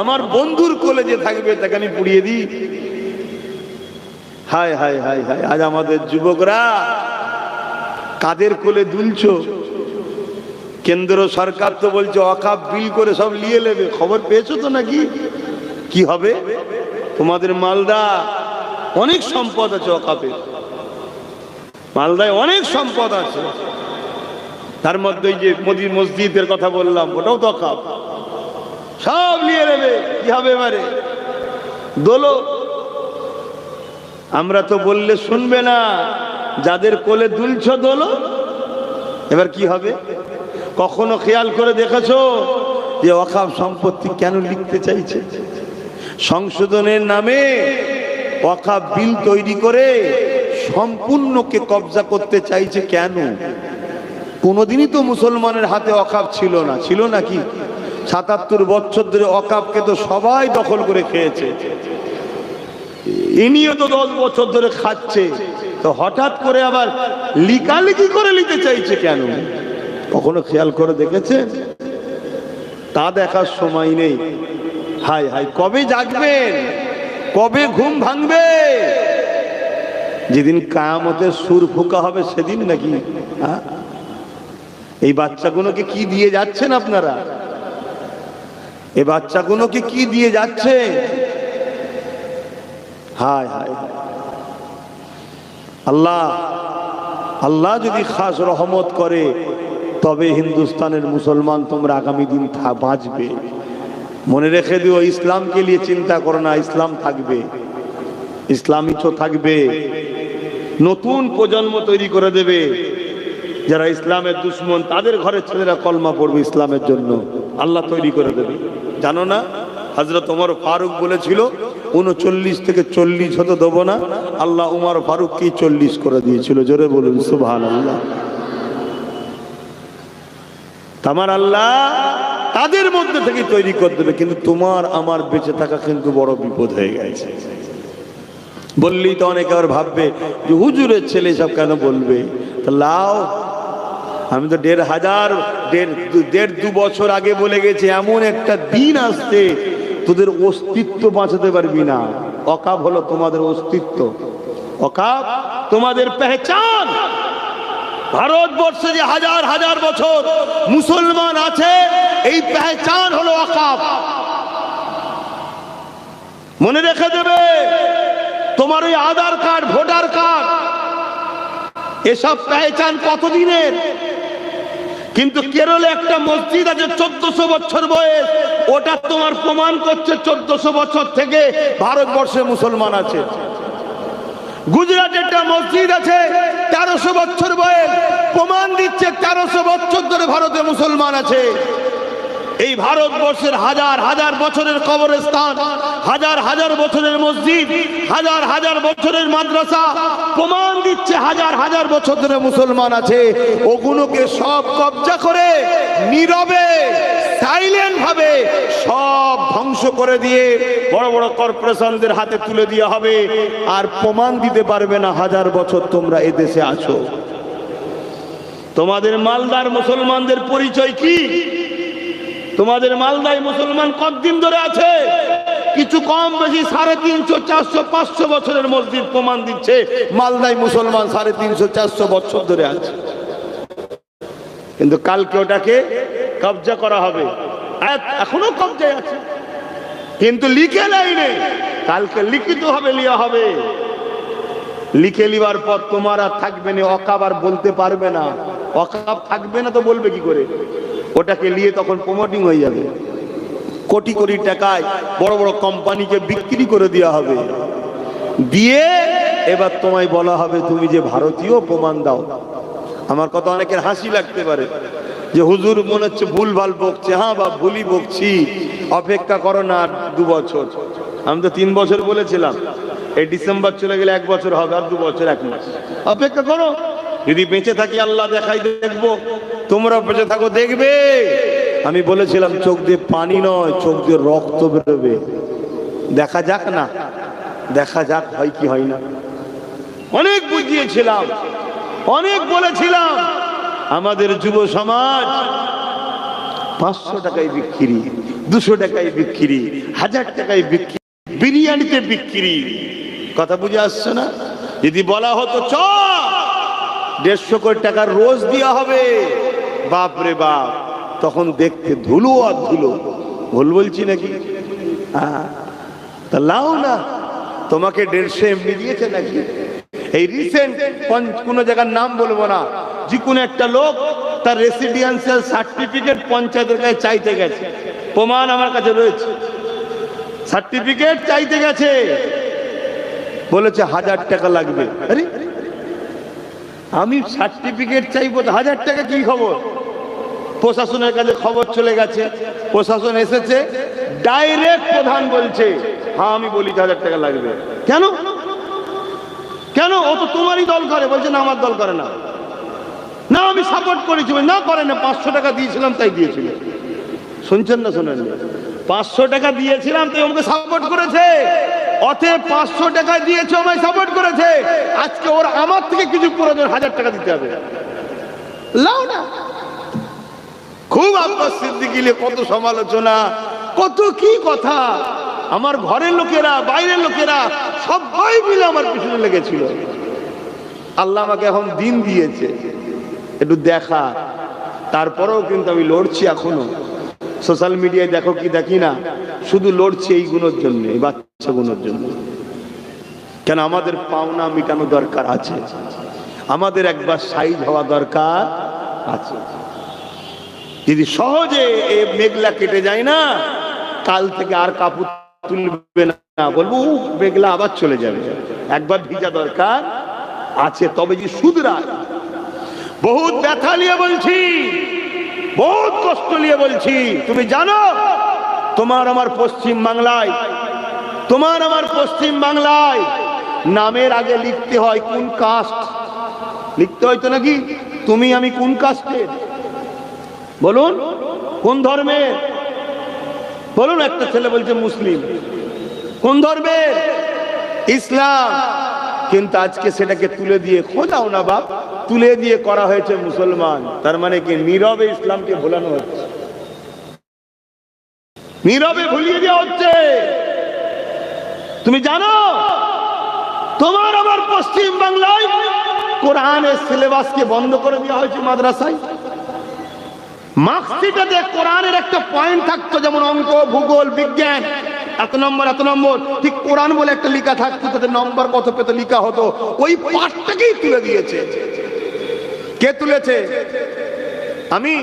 আমার বন্ধুর কোলে যে থাকবে তাকে আমি পুড়িয়ে দিই? হায় হায় হায় হায়, আজ আমাদের যুবকরা কাদের কোলে দুলছো? কেন্দ্র সরকার তো বলছে ওয়াকফ বিল করে সব নিয়ে নেবে। খবর পেয়েছো তো নাকি? কি হবে? তোমাদের মালদা অনেক সম্পদ আছে, ওয়াকফে মালদায় অনেক সম্পদ আছে, তার মধ্যে ওই যে মসজিদের কথা বললাম, ওটাও তো ওয়াকফ। সব নিয়ে নেবে, কি হবে এবারে? দোলো। আমরা তো বললে শুনবে না, যাদের কোলে দুলছ দোলো। এবার কি হবে? কখনো খেয়াল করে দেখেছো যে ওয়াকফ সম্পত্তি কেন লিখতে চাইছে? সংশোধনের নামে ওয়াকফ বিল তৈরি করে সম্পূর্ণকে কবজা করতে চাইছে কেন? কোনোদিনই তো মুসলমানের হাতে ওয়াকফ ছিল না, ছিল নাকি? ৭৭ বছর ধরে ওয়াকফকে তো সবাই দখল করে খেয়েছে, ইনিও তো 10 বছর ধরে খাচ্ছে, তো হঠাৎ করে আবার লিকালিকি করে নিতে চাইছে কেন? কখনো খেয়াল করে দেখেছেন? তা দেখার সময় নেই। হায় হায়, কবে জাগবেন? কবে ঘুম ভাঙবে? যেদিন কিয়ামতের সুর ফুঁকা হবে সেদিন নাকি? এই বাচ্চাগুলোকে কি দিয়ে যাচ্ছেন আপনারা? এই বাচ্চাগুলোকে কি দিয়ে যাচ্ছে? হায় হায়, আল্লাহ আল্লাহ যদি খাস রহমত করে তবে হিন্দুস্তানের মুসলমান তোমরা আগামী দিন বাঁচবে। মনে রেখে দিও, ইসলামকে নিয়ে চিন্তা করো না, ইসলাম থাকবে, ইসলামই তো থাকবে। নতুন প্রজন্ম তৈরি করে দেবে, যারা ইসলামের দুশ্মন তাদের ঘরের ছেলেরা কলমা পড়বে ইসলামের জন্য, আল্লাহ তৈরি করে দেবে। জানো না, হযরত ওমর ফারুক বলেছিল 39 থেকে 40 হতে দেবো না, আল্লাহ ওমর ফারুককে 40 করে দিয়েছিল। জোরে বলুন সুবহানাল্লাহ। তোমার আল্লাহ তাদের মধ্যে থেকে তৈরি করে দেবে, কিন্তু তোমার আমার বেঁচে থাকা কিন্তু বড় বিপদ হয়ে গেছে। বললেই তো অনেকে আবার ভাববে যে হুজুরের ছেলে সব কেন বলবে। তা লাও, আমি তো 1.5 বছর আগে বলে গেছি, এমন একটা দিন আসছে তোদের অস্তিত্ব বাঁচাতে পারবি না। ওয়াকফ হলো তোমাদের অস্তিত্ব, ওয়াকফ তোমাদের পেহচান। ভারতবর্ষে যে হাজার হাজার বছর মুসলমান আছে, এই পেহচান হলো ওয়াকফ। মনে রেখে দেবে, তোমার ওই আধার কার্ড, ভোটার কার্ড, এসব পেহচান কতদিনের? কিন্তু কেরলে একটা মসজিদ আছে 1400 বছর বয়স, ওটা তোমার প্রমাণ করছে 1400 বছর থেকে ভারতবর্ষে মুসলমান আছে। গুজরাটে একটা মসজিদ আছে 1300 বছর বয়স, প্রমাণ দিচ্ছে 1300 বছর ধরে ভারতে মুসলমান আছে। এই ভারতবর্ষের হাজার হাজার বছরের কবরস্থান, হাজার হাজার বছরের মসজিদ, হাজার হাজার বছরের মাদ্রাসা প্রমাণ দিচ্ছে হাজার হাজার বছর ধরে মুসলমান আছে। ওগুলোকে সব কবজা করে নীরবে, সাইলেন্ট ভাবে সব ধ্বংস করে দিয়ে বড় বড় কর্পোরেশনদের হাতে তুলে দেওয়া হবে, আর প্রমাণ দিতে পারবে না হাজার বছর তোমরা এদেশে আছো। তোমাদের মালদার মুসলমানদের পরিচয় কি? তোমাদের মালদায় মুসলমান কতদিন ধরে আছে? কিছু কম বেশি 350, 400, 500 বছরের মসজিদ প্রমাণ দিচ্ছে মালদায় মুসলমান 350, 400 বছর ধরে আছে। কিন্তু কালকে ওটাকে কবজা করা হবে, এখনো কবজায় আছে, কিন্তু লিখে লাইনে কালকে লিখিত হবে, লিয়া হবে। লিখে লিবার পর তোমার আর থাকবে না ওয়াকফ, আর বলতে পারবে না। ওয়াকফ থাকবে না তো বলবে কি করে? ওটাকে নিয়ে তখন প্রমোটিং হয়ে যাবে, কোটি কোটি টাকায় বড় বড় কোম্পানিকে বিক্রি করে দেওয়া হবে। দিয়ে এবার তোমায় বলা হবে তুমি যে ভারতীয়, প্রমাণ দাও। আমার কথা অনেকের হাসি লাগতে পারে যে হুজুর মনে হচ্ছে ভুলভাল বকছে। হ্যাঁ বা ভুলই বকছি, অপেক্ষা করো না 2 বছর। আমি তো 3 বছর বলেছিলাম, এই ডিসেম্বর চলে গেলে 1 বছর হবে, আর 2 বছর 1 মাস অপেক্ষা করো। যদি বেঁচে থাকি আল্লাহ দেখাই দেখবো, তোমরা বেঁচে থাকো দেখবে। আমি বলেছিলাম চোখ দিয়ে পানি নয়, চোখ দিয়ে রক্ত বেরোবে। দেখা যাক না, দেখা যাক হয় কি হয় না। অনেক বুঝিয়েছিলাম, অনেক বলেছিলাম। আমাদের যুব সমাজ 500 টাকায় বিক্রি, 200 টাকায় বিক্রি, 1000 টাকায় বিক্রি, বিরিয়ানিতে বিক্রি। কথা বুঝে আসছে না? যদি বলা হতো চ 150 কোটি টাকার রোজ দেওয়া হবে, বাপ রে বাপ, তখন দেখতে ধুলো আর ধুলো। ভুল বলছি নাকি? তা লাও না, তোমাকে 150 এমনি দিয়েছে নাকি? এই রিসেন্ট কোন জায়গার নাম বলবো না, যে কোনো একটা লোক তার রেসিডেন্সিয়াল সার্টিফিকেট পঞ্চায়েতের কাছে চাইতে গেছে, প্রমাণ আমার কাছে রয়েছে, সার্টিফিকেট চাইতে গেছে, বলেছে 1000 টাকা লাগবে। আরে আমি সার্টিফিকেট চাইবো, 1000 টাকা কি খবর? প্রশাসনের কাছে খবর চলে গেছে, প্রশাসন এসেছে, ডাইরেক্ট প্রধান বলছে হ্যাঁ আমি বলি 1000 টাকা লাগবে। কেন কেন? ও তো তোমারই দল করে। বলছে না আমার দল করে না। না আমি সাপোর্ট করেছি। না করে না, 500 টাকা দিয়েছিলাম তাই দিয়েছিল। শুনছেন না শোনেন? 500 টাকা দিয়েছিলাম তাই আমাকে সাপোর্ট করেছে। অতএব 500 টাকা দিয়েছে আমায় সাপোর্ট করেছে, আজকে ওর আমার থেকে কিছু প্রয়োজন 1000 টাকা দিতে হবে। লাও না। খুব আব্বাস সিদ্দিকী নিয়ে কত সমালোচনা, কত কি কথা। আমার ঘরের লোকেরা, বাইরের লোকেরা সবাই মিলে আমার পিছনে লেগেছিল। আল্লাহ আমাকে এখন দিন দিয়েছে একটু দেখা, তারপরেও কিন্তু আমি লড়ছি এখনো। সোশ্যাল মিডিয়ায় দেখো কি দেখি না, শুধু লড়ছি এই গুণের জন্য, এই বাচ্চা গুণের জন্য। কেন? আমাদের পাওনা মিটানো দরকার আছে, আমাদের একবার সাইজ হওয়া দরকার আছে। যদি সহজে এই মেঘলা কেটে যায় না, কাল থেকে আর কাপড় তুলবে না, বলবো মেঘলা আবার চলে যাবে। একবার ভিজা দরকার আছে, তবে যে শুধরায়। বহুত ব্যথা নিয়ে বলছি, বহুত কষ্ট নিয়ে বলছি। তুমি জানো তোমার আমার পশ্চিম বাংলায়, তোমার আমার পশ্চিম বাংলায় নামের আগে লিখতে হয় কোন কাস্ট, লিখতে হয় তো নাকি? তুমি আমি কোন কাস্টের বলুন, কোন ধর্মের বলুন? একটা ছেলে বলছে মুসলিম, কোন ধর্মের? ইসলাম। কিন্তু আজকে সেটাকে তুলে দিয়ে, খোঁজাও না বাপ, তুলে দিয়ে করা হয়েছে মুসলমান। তার মানে কি? নীরবে ইসলামকে ভোলানো হচ্ছে, নীরবে ভুলিয়ে দেওয়া হচ্ছে। তুমি জানো তোমার আমার পশ্চিম বাংলায় কোরআনের সিলেবাসকে বন্ধ করে দেওয়া হয়েছে মাদ্রাসায়। মার্কশিটে কোরআনের একটা পয়েন্ট থাকতো, যেমন অঙ্ক, ভূগোল, বিজ্ঞান, এত নম্বর এত নম্বর, ঠিক কোরআন বলে একটা লেখা থাকতো, তাতে নম্বর কত পেত লেখা হতো। ওই পাঠটাকেই তুলে দিয়েছে। কে তুলেছে? আমি,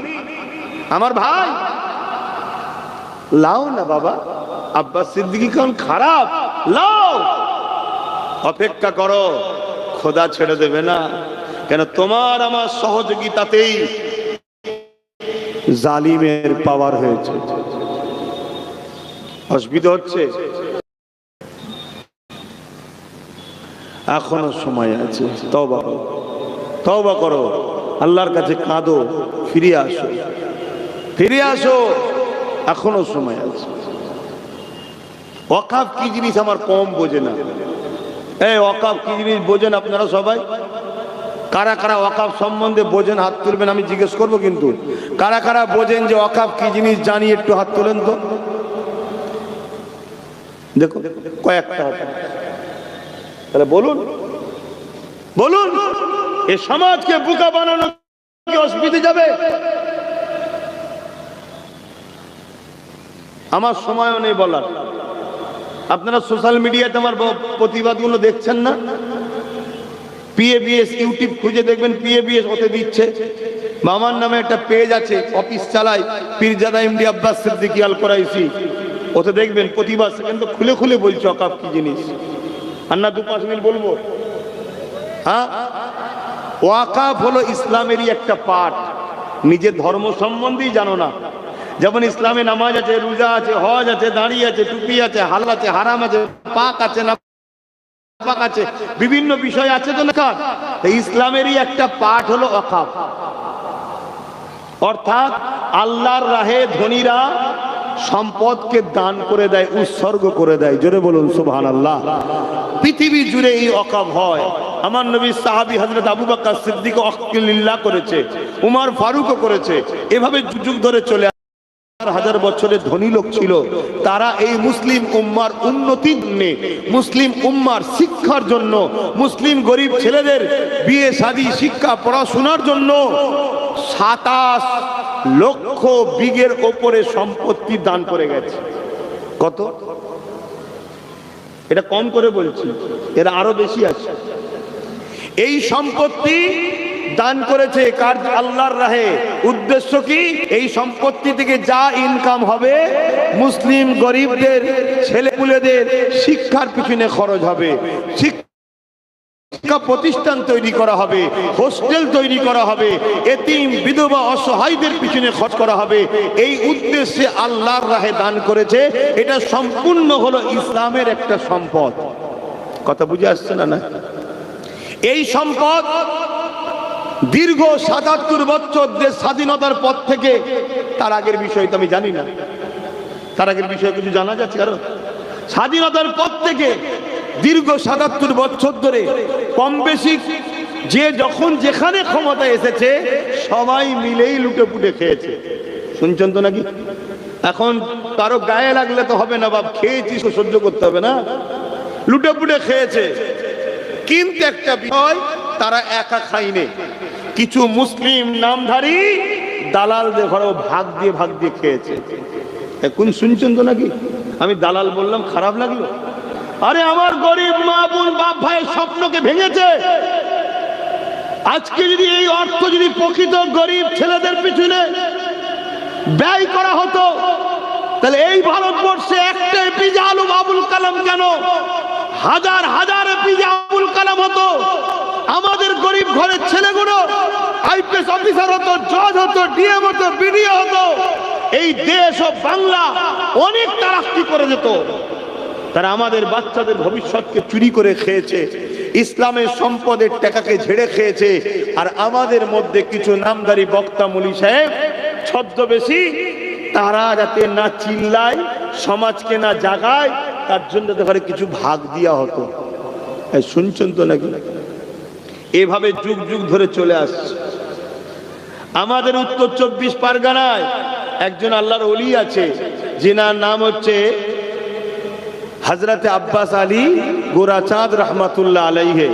আমার ভাই। লাও না বাবা, আব্বাস সিদ্দিকী কোন খারাপ? লাও, অপেক্ষা করো, খোদা ছেড়ে দেবে না। কেন? তোমার আমার সহযোগিতাতেই জালিমের পাওয়ার হয়েছে। অসুবিধা হচ্ছে, এখনো সময় আছে। তওবা করো, তওবা করো, আল্লাহর কাছে কাঁদো, ফিরে আসো, ফিরে আসো, এখনো সময় আছে। ওয়াকাফ কি জিনিস আমার কম বোঝে না। এই ওয়াকাফ কি জিনিস বোঝেন আপনারা সবাই? কারা কারা ওয়াকাফ সম্বন্ধে বোঝেন হাত তুলবেন, আমি জিজ্ঞেস করবো। কিন্তু কারা কারা বোঝেন যে ওয়াকাফ কি জিনিস জানি, একটু হাত তোলেন তো। দেখো কয়েকটা হাত, তাহলে বলুন, বলুন। এ সমাজকে বোকা বানানো কি অসুবিধে যাবে? আমার সময়ও নেই বলার। আপনারা সোশ্যাল মিডিয়াতে আমার প্রতিবাদগুলো দেখছেন না? পিএবিএস ইউটিউব খুঁজে দেখবেন, পিএবিএস ওতে দিচ্ছে। মামার নামে একটা পেজ আছে, অফিস চালায়, পীরজাদা এমডি আব্বাস সিদ্দিকী আল কোরাইশি। ওতে দেখবেন প্রতিবাদ কিন্তু খুলে খুলে বলছে ওয়াকাফ কি জিনিস। আর না 2-5 মিনিট বলবো? হ্যাঁ, ওয়াকাফ হলো ইসলামেরই একটা পার্ট। নিজের ধর্ম সম্বন্ধেই জানো না। যেমন ইসলামে নামাজ আছে, রোজা আছে, হজ আছে, দাঁড়িয়ে আছে, টুপি আছে, হালাল আছে, হারাম আছে, পাক আছে না পাক আছে, বিভিন্ন বিষয় আছে তো না। ইসলামেরই একটা পার্ট হলো ওয়াকাফ। অর্থাৎ আল্লাহর রাহে ধনীরা সম্পদকে দান করে দেয়, উৎসর্গ করে দেয়। জোরে বলুন সুবহানাল্লাহ। পৃথিবী জুড়ে এই ওয়াকাফ হয়। আমার নবী সাহাবী হযরত আবু বকর সিদ্দিক ওয়াক্ফিল্লাহ করেছে, উমর ফারুকও করেছে। এভাবে যুগ ধরে চলে হাজার বছরের ধনী লোক ছিল, তারা এই মুসলিম উম্মার উন্নতির জন্য, মুসলিম উম্মার শিক্ষার জন্য, মুসলিম গরিব ছেলেদের বিয়ে শাদী, শিক্ষা, পড়াশোনার জন্য 27 লক্ষ বিঘের ওপরে সম্পত্তি দান করে গেছে। কত? এটা কম করে বলছি, এরা আরো বেশি আছে। এই সম্পত্তি দান করেছে কার? আল্লাহর রাহে। উদ্দেশ্য কি? এই সম্পত্তি থেকে যা ইনকাম হবে মুসলিম গরিবদের ছেলেপুলেদের শিক্ষার পিছনে খরচ হবে, শিক্ষা প্রতিষ্ঠান তৈরি করা হবে, হোস্টেল তৈরি করা হবে, এতিম বিধবা অসহায়দের পিছনে খরচ করা হবে। এই উদ্দেশ্যে আল্লাহর রাহে দান করেছে। এটা সম্পূর্ণ হলো ইসলামের একটা সম্পদ। কথা বুঝে আসছে না? না, এই সম্পদ দীর্ঘ ৭৭ বছর দেশ স্বাধীনতার পর থেকে, তার আগের বিষয় তো আমি জানি না, তার আগের বিষয়ে কিছু জানা যাচ্ছে? কারণ স্বাধীনতার পর থেকে দীর্ঘ ৭৭ বছর ধরে কম বেশি যে যখন যেখানে ক্ষমতা এসেছে সবাই মিলেই লুটে পুটে খেয়েছে। শুনছেন তো নাকি? এখন কারো গায়ে লাগলে তো হবে না, বাপ খেয়েছিস তো সহ্য করতে হবে না, লুটে পুটে খেয়েছে। কিন্তু একটা বিষয়, তারা একা খায়নি, কিছু মুসলিম নামধারী দালালদের ঘরেও ভাগ দিয়ে খেয়েছে। এখন শুনছেন তো নাকি? আমি দালাল বললাম, খারাপ লাগলো? আরে আমার গরিব মা বোন বাপ ভাইয়ের স্বপ্নকে ভেঙেছে। আজকে যদি এই অর্থ যদি প্রকৃত গরিব ছেলেদের পিছনে ব্যয় করা হতো, তাহলে এই ভারতবর্ষে একটা এপিজে আবুল কালাম কেন, হাজার হাজার এপিজে আবুল কালাম হতো। আমাদের গরিব ঘরের ছেলেগুলো আইপিএস অফিসার হতো, জজ হতো, ডিএম হতো, বিডিও হতো। এই দেশ ও বাংলা অনেক তারাক্কি করে যেত। তারা আমাদের বাচ্চাদের ভবিষ্যৎকে চুরি করে খেয়েছে, ইসলামের সম্পদের টাকাকে ঝেড়ে খেয়েছে। আর আমাদের মধ্যে কিছু নামদারি বক্তা মুলি সাহেব ছদ্মবেশী, তারা যাতে না চিল্লায়, সমাজকে না জাগায়, তার জন্য তাদের কিছু ভাগ দেওয়া হতো। শুনছেন তো নাকি? এভাবে যুগ যুগ ধরে চলে আসছে। আমাদের উত্তর ২৪ পরগনায় একজন আল্লাহর ওলি আছে, যিনার নাম হচ্ছে হযরতে আব্বাস আলী গোরাচাঁদ রহমাতুল্লাহ আলাইহি।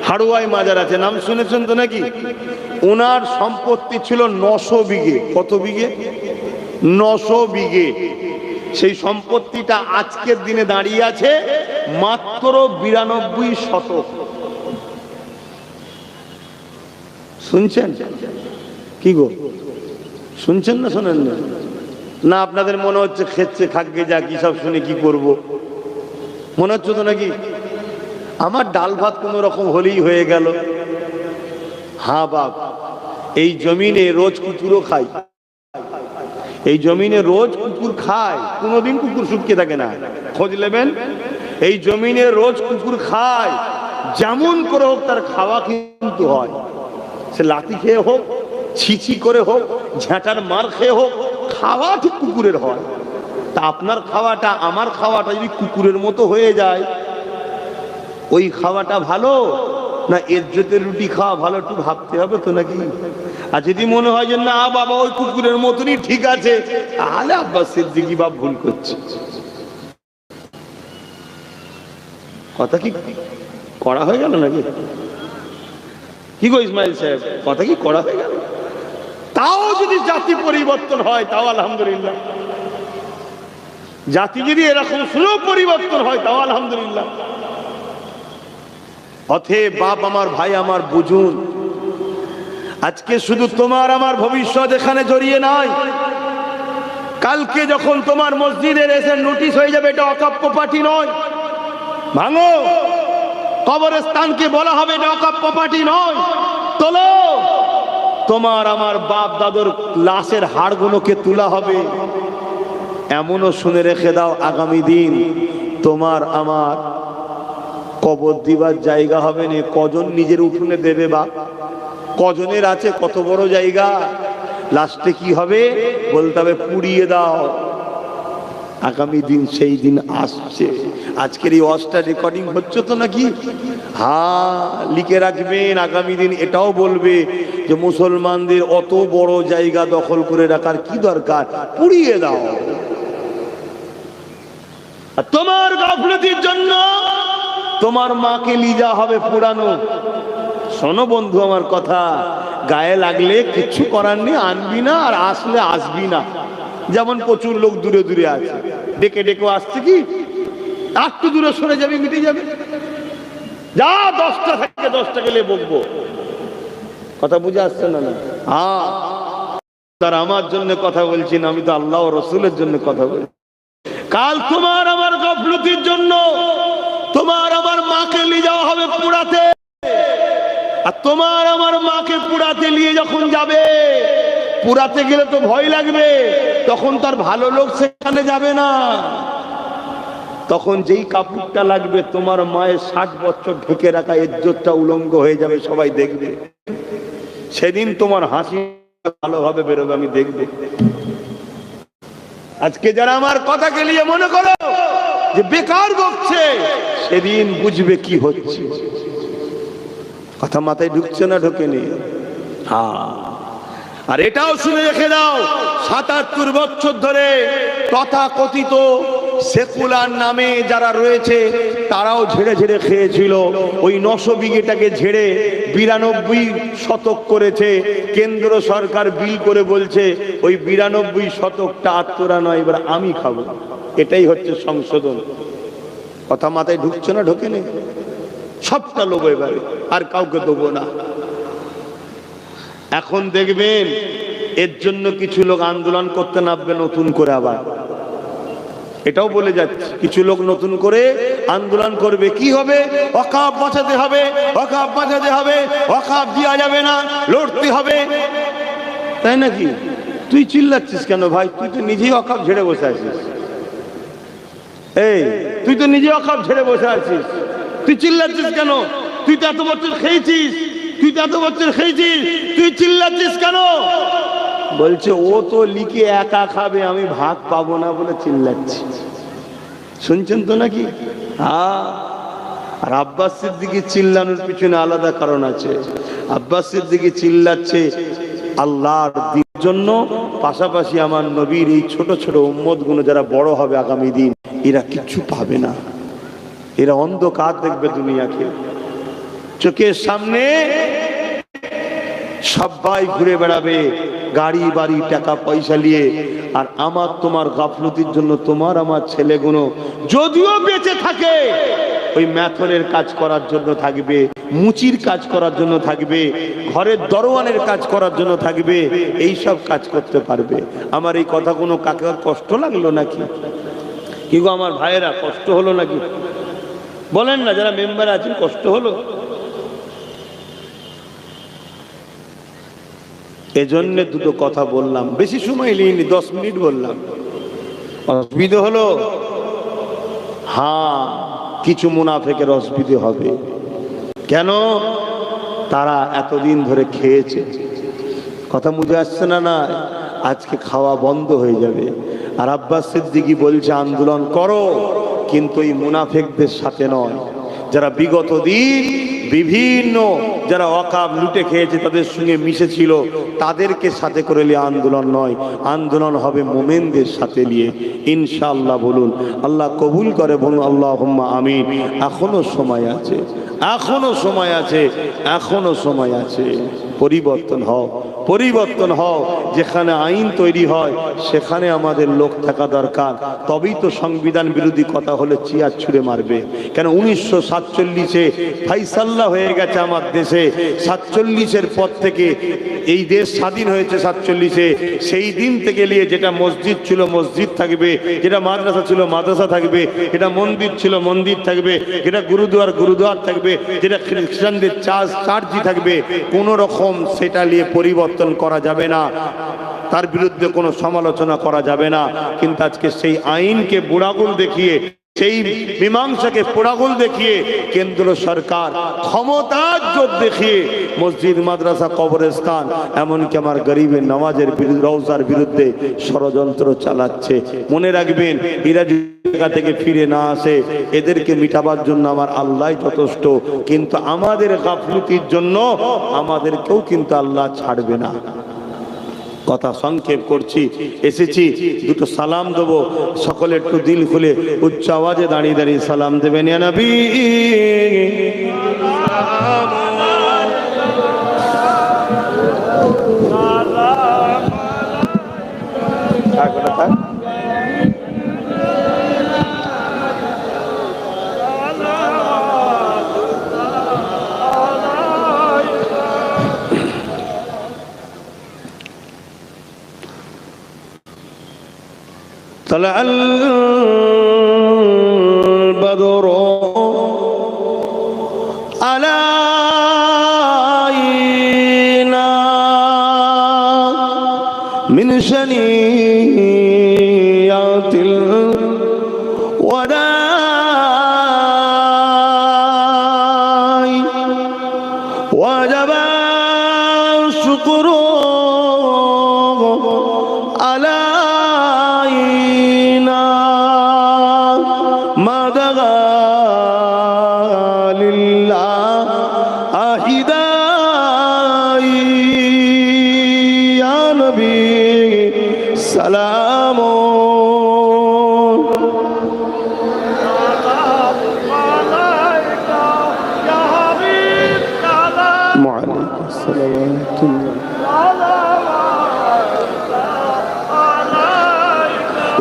হাড়ুয়াই মাজার আছে, নাম শুনেছেন তো নাকি? ওনার সম্পত্তি ছিল ৯০০ বিঘে। কত বিঘে? ৯০০ বিঘে। সেই সম্পত্তিটা আজকের দিনে দাঁড়িয়ে আছে মাত্র ৯২ শতক। শুনছেন কি গো? শুনছেন না শোনেন না? না আপনাদের মনে হচ্ছে খেচ্ছে খাগ্গে যা কি সব শুনে কি করব মনে হচ্ছে তো নাকি? আমার ডাল ভাত কোনো রকম হলেই হয়ে গেল। হ্যাঁ বাপ, এই জমিনে রোজ কুকুরও খায়, এই জমিনে রোজ কুকুর খায়, কোনোদিন কুকুর শুকিয়ে থাকে না, খোঁজ নেবেন। এই জমিনে রোজ কুকুর খায়, যেমন করে হোক তার খাওয়া কিন্তু হয়। সে লাঠি খেয়ে হোক, ছিছি করে হোক, ঝাঁটার মার খেয়ে হোক, খাওয়া ঠিক কুকুরের হয়। তা আপনার খাওয়াটা আমার খাওয়াটা যদি কুকুরের মতো হয়ে যায়, ওই খাওয়াটা ভালো না ইজ্জতের রুটি খাওয়া ভালো? একটু ভাবতে হবে তো নাকি? আর যদি মনে হয় যে না বাবা ওই কুকুরের মতনই ঠিক আছে, তাহলে আব্বাস সিদ্দিকী বাপ ভুল করছে। কথা কি করা হয়ে গেল নাকি? কি গো ইসমাইল সাহেব, কথা কি করা হয়ে গেল? তাও যদি জাতি পরিবর্তন হয় তাও আলহামদুলিল্লাহ। জাতি যদি এরকম স্লো পরিবর্তন হয় তাও আলহামদুলিল্লাহ। অতএব বাপ আমার, ভাই আমার, বুঝুন, আজকে শুধু তোমার আমার ভবিষ্যৎ এখানে জড়িয়ে নাই। কালকে যখন তোমার মসজিদের এসে নোটিশ হয়ে যাবে এটা ওয়াকফ প্রপার্টি নয়, ভাঙো। কবরস্থানকে বলা হবে এটা ওয়াকফ প্রপার্টি নয়, তোলো। তোমার আমার বাপ দাদুর লাশের হাড়গুলোকে তোলা হবে। এমনও শুনে রেখে দাও, আগামী দিন তোমার আমার কবর দিবার জায়গা হবে না। কজন নিজের উঠোনে দেবে বা কজনের আছে কত বড় জায়গা? লাস্টে কি হবে? বলতে হবে পুড়িয়ে দাও। আগামী দিন সেই দিন আসছে। আজকের এই ওয়াজটা রেকর্ডিং হচ্ছে তো নাকি? হ্যাঁ, লিখে রাখবেন। আগামী দিন এটাও বলবে যে মুসলমানদের অত বড় জায়গা দখল করে রাখার কি দরকার, পুড়িয়ে দাও। তোমার গাফলতির জন্য তোমার মাকে লিজা হবে পুরানো। শোনো বন্ধু আমার কথা, গায়ে লাগলে কিচ্ছু করার নেই, আনবি না, আর আসলে আসবি না। যেমন প্রচুর লোক দূরে দূরে আছে, ডেকে ডেকে আসছে কি একটু দূরে সরে যাবে, মিটে যাবে। যা 10টা থেকে 10টা গেলে বকবো। কথা বুঝে আসছে না? না, হ্যাঁ, তার আমার জন্য কথা বলছি না, আমি তো আল্লাহ ও রসুলের জন্য কথা বলছি। কাল তোমার আমার গাফলতির জন্য তোমার আমার মাকে নিয়ে যাওয়া হবে পুরাতে, আর তোমার আমার মাকে পুরাতে নিয়ে যখন যাবে, পুরাতে গেলে তো ভয় লাগবে, তখন তার ভালো লোক সেখানে যাবে না। তখন যেই কাপড়টা লাগবে তোমার মায়ের 60 বছর ঢেকে রাখা ইজ্জতটা উলঙ্গ হয়ে যাবে, সবাই দেখবে। সেদিন তোমার হাসি ভালোভাবে বেরোবে, আমি দেখবে। আজকে যারা আমার কথাকে নিয়ে মনে করো যে বেকার বকছে, সেদিন বুঝবে কি হচ্ছে। কথা মাথায় ঢুকছে না? ঢোকেনি? হ্যাঁ। আর এটাও শুনে রেখে দাও, ৭৭ বছর ধরে তথাকথিত সেকুলার নামে যারা রয়েছে তারাও ঝেড়ে ঝেড়ে খেয়েছিল। ওই 900 বিঘেটাকে ঝেড়ে 92 শতক করেছে। কেন্দ্র সরকার বিল করে বলছে ওই 92 শতকটা আত্মরা নয়, এবার আমি খাবো। এটাই হচ্ছে সংশোধন। কথা মাথায় ঢুকছে না? ঢোকেনি? সবটা লোক এবারে, আর কাউকে দেবো না। এখন দেখবেন এর জন্য কিছু লোক আন্দোলন করতে নামবে নতুন করে। আবার এটাও বলে যাচ্ছে, কিছু লোক নতুন করে আন্দোলন করবে। কি হবে? ওয়াকফ বাঁচাতে হবে, ওয়াকফ বাঁচাতে হবে, ওয়াকফ দেওয়া যাবে না, লড়তে হবে। তাই নাকি? তুই চিল্লাচ্ছিস কেন ভাই? তুই তো নিজেই ওয়াকফ ঝেড়ে বসে আছিস। এই তুই তো নিজে ওয়াকফ ঝেড়ে বসে আছিস, তুই চিল্লাচ্ছিস কেন? তুই তো এত বছর খেয়েছিস, তুই তো এত বছর খেয়েছিস, তুই চিল্লাচ্ছিস কেন? বলছে ও তো লিখে একা খাবে, আমি ভাগ পাবো না বলে চিল্লাচ্ছি। শুনছেন তো নাকি? হ্যাঁ। আর আব্বাস সিদ্দিকী চিল্লানোর পিছনে আলাদা কারণ আছে। আব্বাস সিদ্দিকী চিল্লাচ্ছে আল্লাহর দ্বীনের জন্য, পাশাপাশি আমার নবীর এই ছোট ছোট উম্মত গুলো যারা বড় হবে আগামী দিন, এরা কিচ্ছু পাবে না। এরা অন্ধকার দেখবে দুনিয়াকে, চোখের সামনে সবাই ঘুরে বেড়াবে গাড়ি বাড়ি টাকা পয়সা নিয়ে। আর আমার তোমার গাফলতির জন্য তোমার আমার ছেলেগুলো যদিও বেঁচে থাকে, ওই ম্যাথনের কাজ করার জন্য থাকবে, মুচির কাজ করার জন্য থাকবে, ঘরের দরওয়ানের কাজ করার জন্য থাকবে, এই সব কাজ করতে পারবে। আমার এই কথা কোনো কাকে কষ্ট লাগলো নাকি? কি গো আমার ভাইয়েরা, কষ্ট হলো নাকি? বলেন না, যারা মেম্বার আছেন কষ্ট হলো? এজন্য দুটো কথা বললাম, বেশি সময় নিইনি, 10 মিনিট বললাম। অসুবিধে হলো? হ্যাঁ, কিছু মুনাফেকের অসুবিধে হবে। কেন? তারা এতদিন ধরে খেয়েছে। কথা বুঝে আসছে না? না, আজকে খাওয়া বন্ধ হয়ে যাবে। আর আব্বাস সিদ্দিকী বলছে আন্দোলন করো, কিন্তু এই মুনাফেকদের সাথে নয়, যারা বিগত দিন বিভিন্ন যারা ওয়াকফ লুটে খেয়েছে তাদের সঙ্গে মিশেছিল, তাদেরকে সাথে করে নিয়ে আন্দোলন নয়, আন্দোলন হবে মোমেনদের সাথে নিয়ে ইনশাআল্লাহ। বলুন আল্লাহ কবুল করে, বলুন আল্লাহুম্মা আমিন। এখনো সময় আছে, এখনো সময় আছে, এখনো সময় আছে। পরিবর্তন হও, পরিবর্তন হও। যেখানে আইন তৈরি হয় সেখানে আমাদের লোক থাকা দরকার, তবেই তো সংবিধান বিরোধী কথা হলে চিয়ার ছুঁড়ে মারবে। কেন 1947-এ ফাইসাল্লা হয়ে গেছে আমার দেশে। 47-এর পর থেকে এই দেশ স্বাধীন হয়েছে 47-এ। সেই দিন থেকে নিয়ে যেটা মসজিদ ছিল মসজিদ থাকবে, যেটা মাদ্রাসা ছিল মাদ্রাসা থাকবে, যেটা মন্দির ছিল মন্দির থাকবে, যেটা গুরুদুয়ার গুরুদুয়ার থাকবে, যেটা খ্রিস্টানদের চার্চই থাকবে। কোনো রকম সেটা নিয়ে পরিবর্তন করা যাবে না, তার বিরুদ্ধে কোনো সমালোচনা করা যাবে না। কিন্তু আজকে সেই আইনকে বুড়াগুল দেখিয়ে, সেই মীমাংসাকে পোড়াগুল দেখিয়ে কেন্দ্র সরকার ক্ষমতার জোর দেখিয়ে মসজিদ মাদ্রাসা কবরস্থান এমনকি আমার গরিবের নামাজের রওজার বিরুদ্ধে ষড়যন্ত্র চালাচ্ছে। মনে রাখবেন, এরা জায়গা থেকে ফিরে না আসে, এদেরকে মিটাবার জন্য আমার আল্লাহ যথেষ্ট। কিন্তু আমাদের গাফলতির জন্য আমাদেরকেও কিন্তু আল্লাহ ছাড়বে না। কথা সংক্ষেপ করছি, এসেছি দুটো সালাম দেবো, সকলে একটু দিল খুলে উচ্চ আওয়াজে দাঁড়িয়ে দাঁড়িয়ে সালাম দেবেন। ইয়া নবী طلع البدر علينا من شنيعة الوداع وجب الشكر علينا ما دغى لله أهداي يا نبي سلام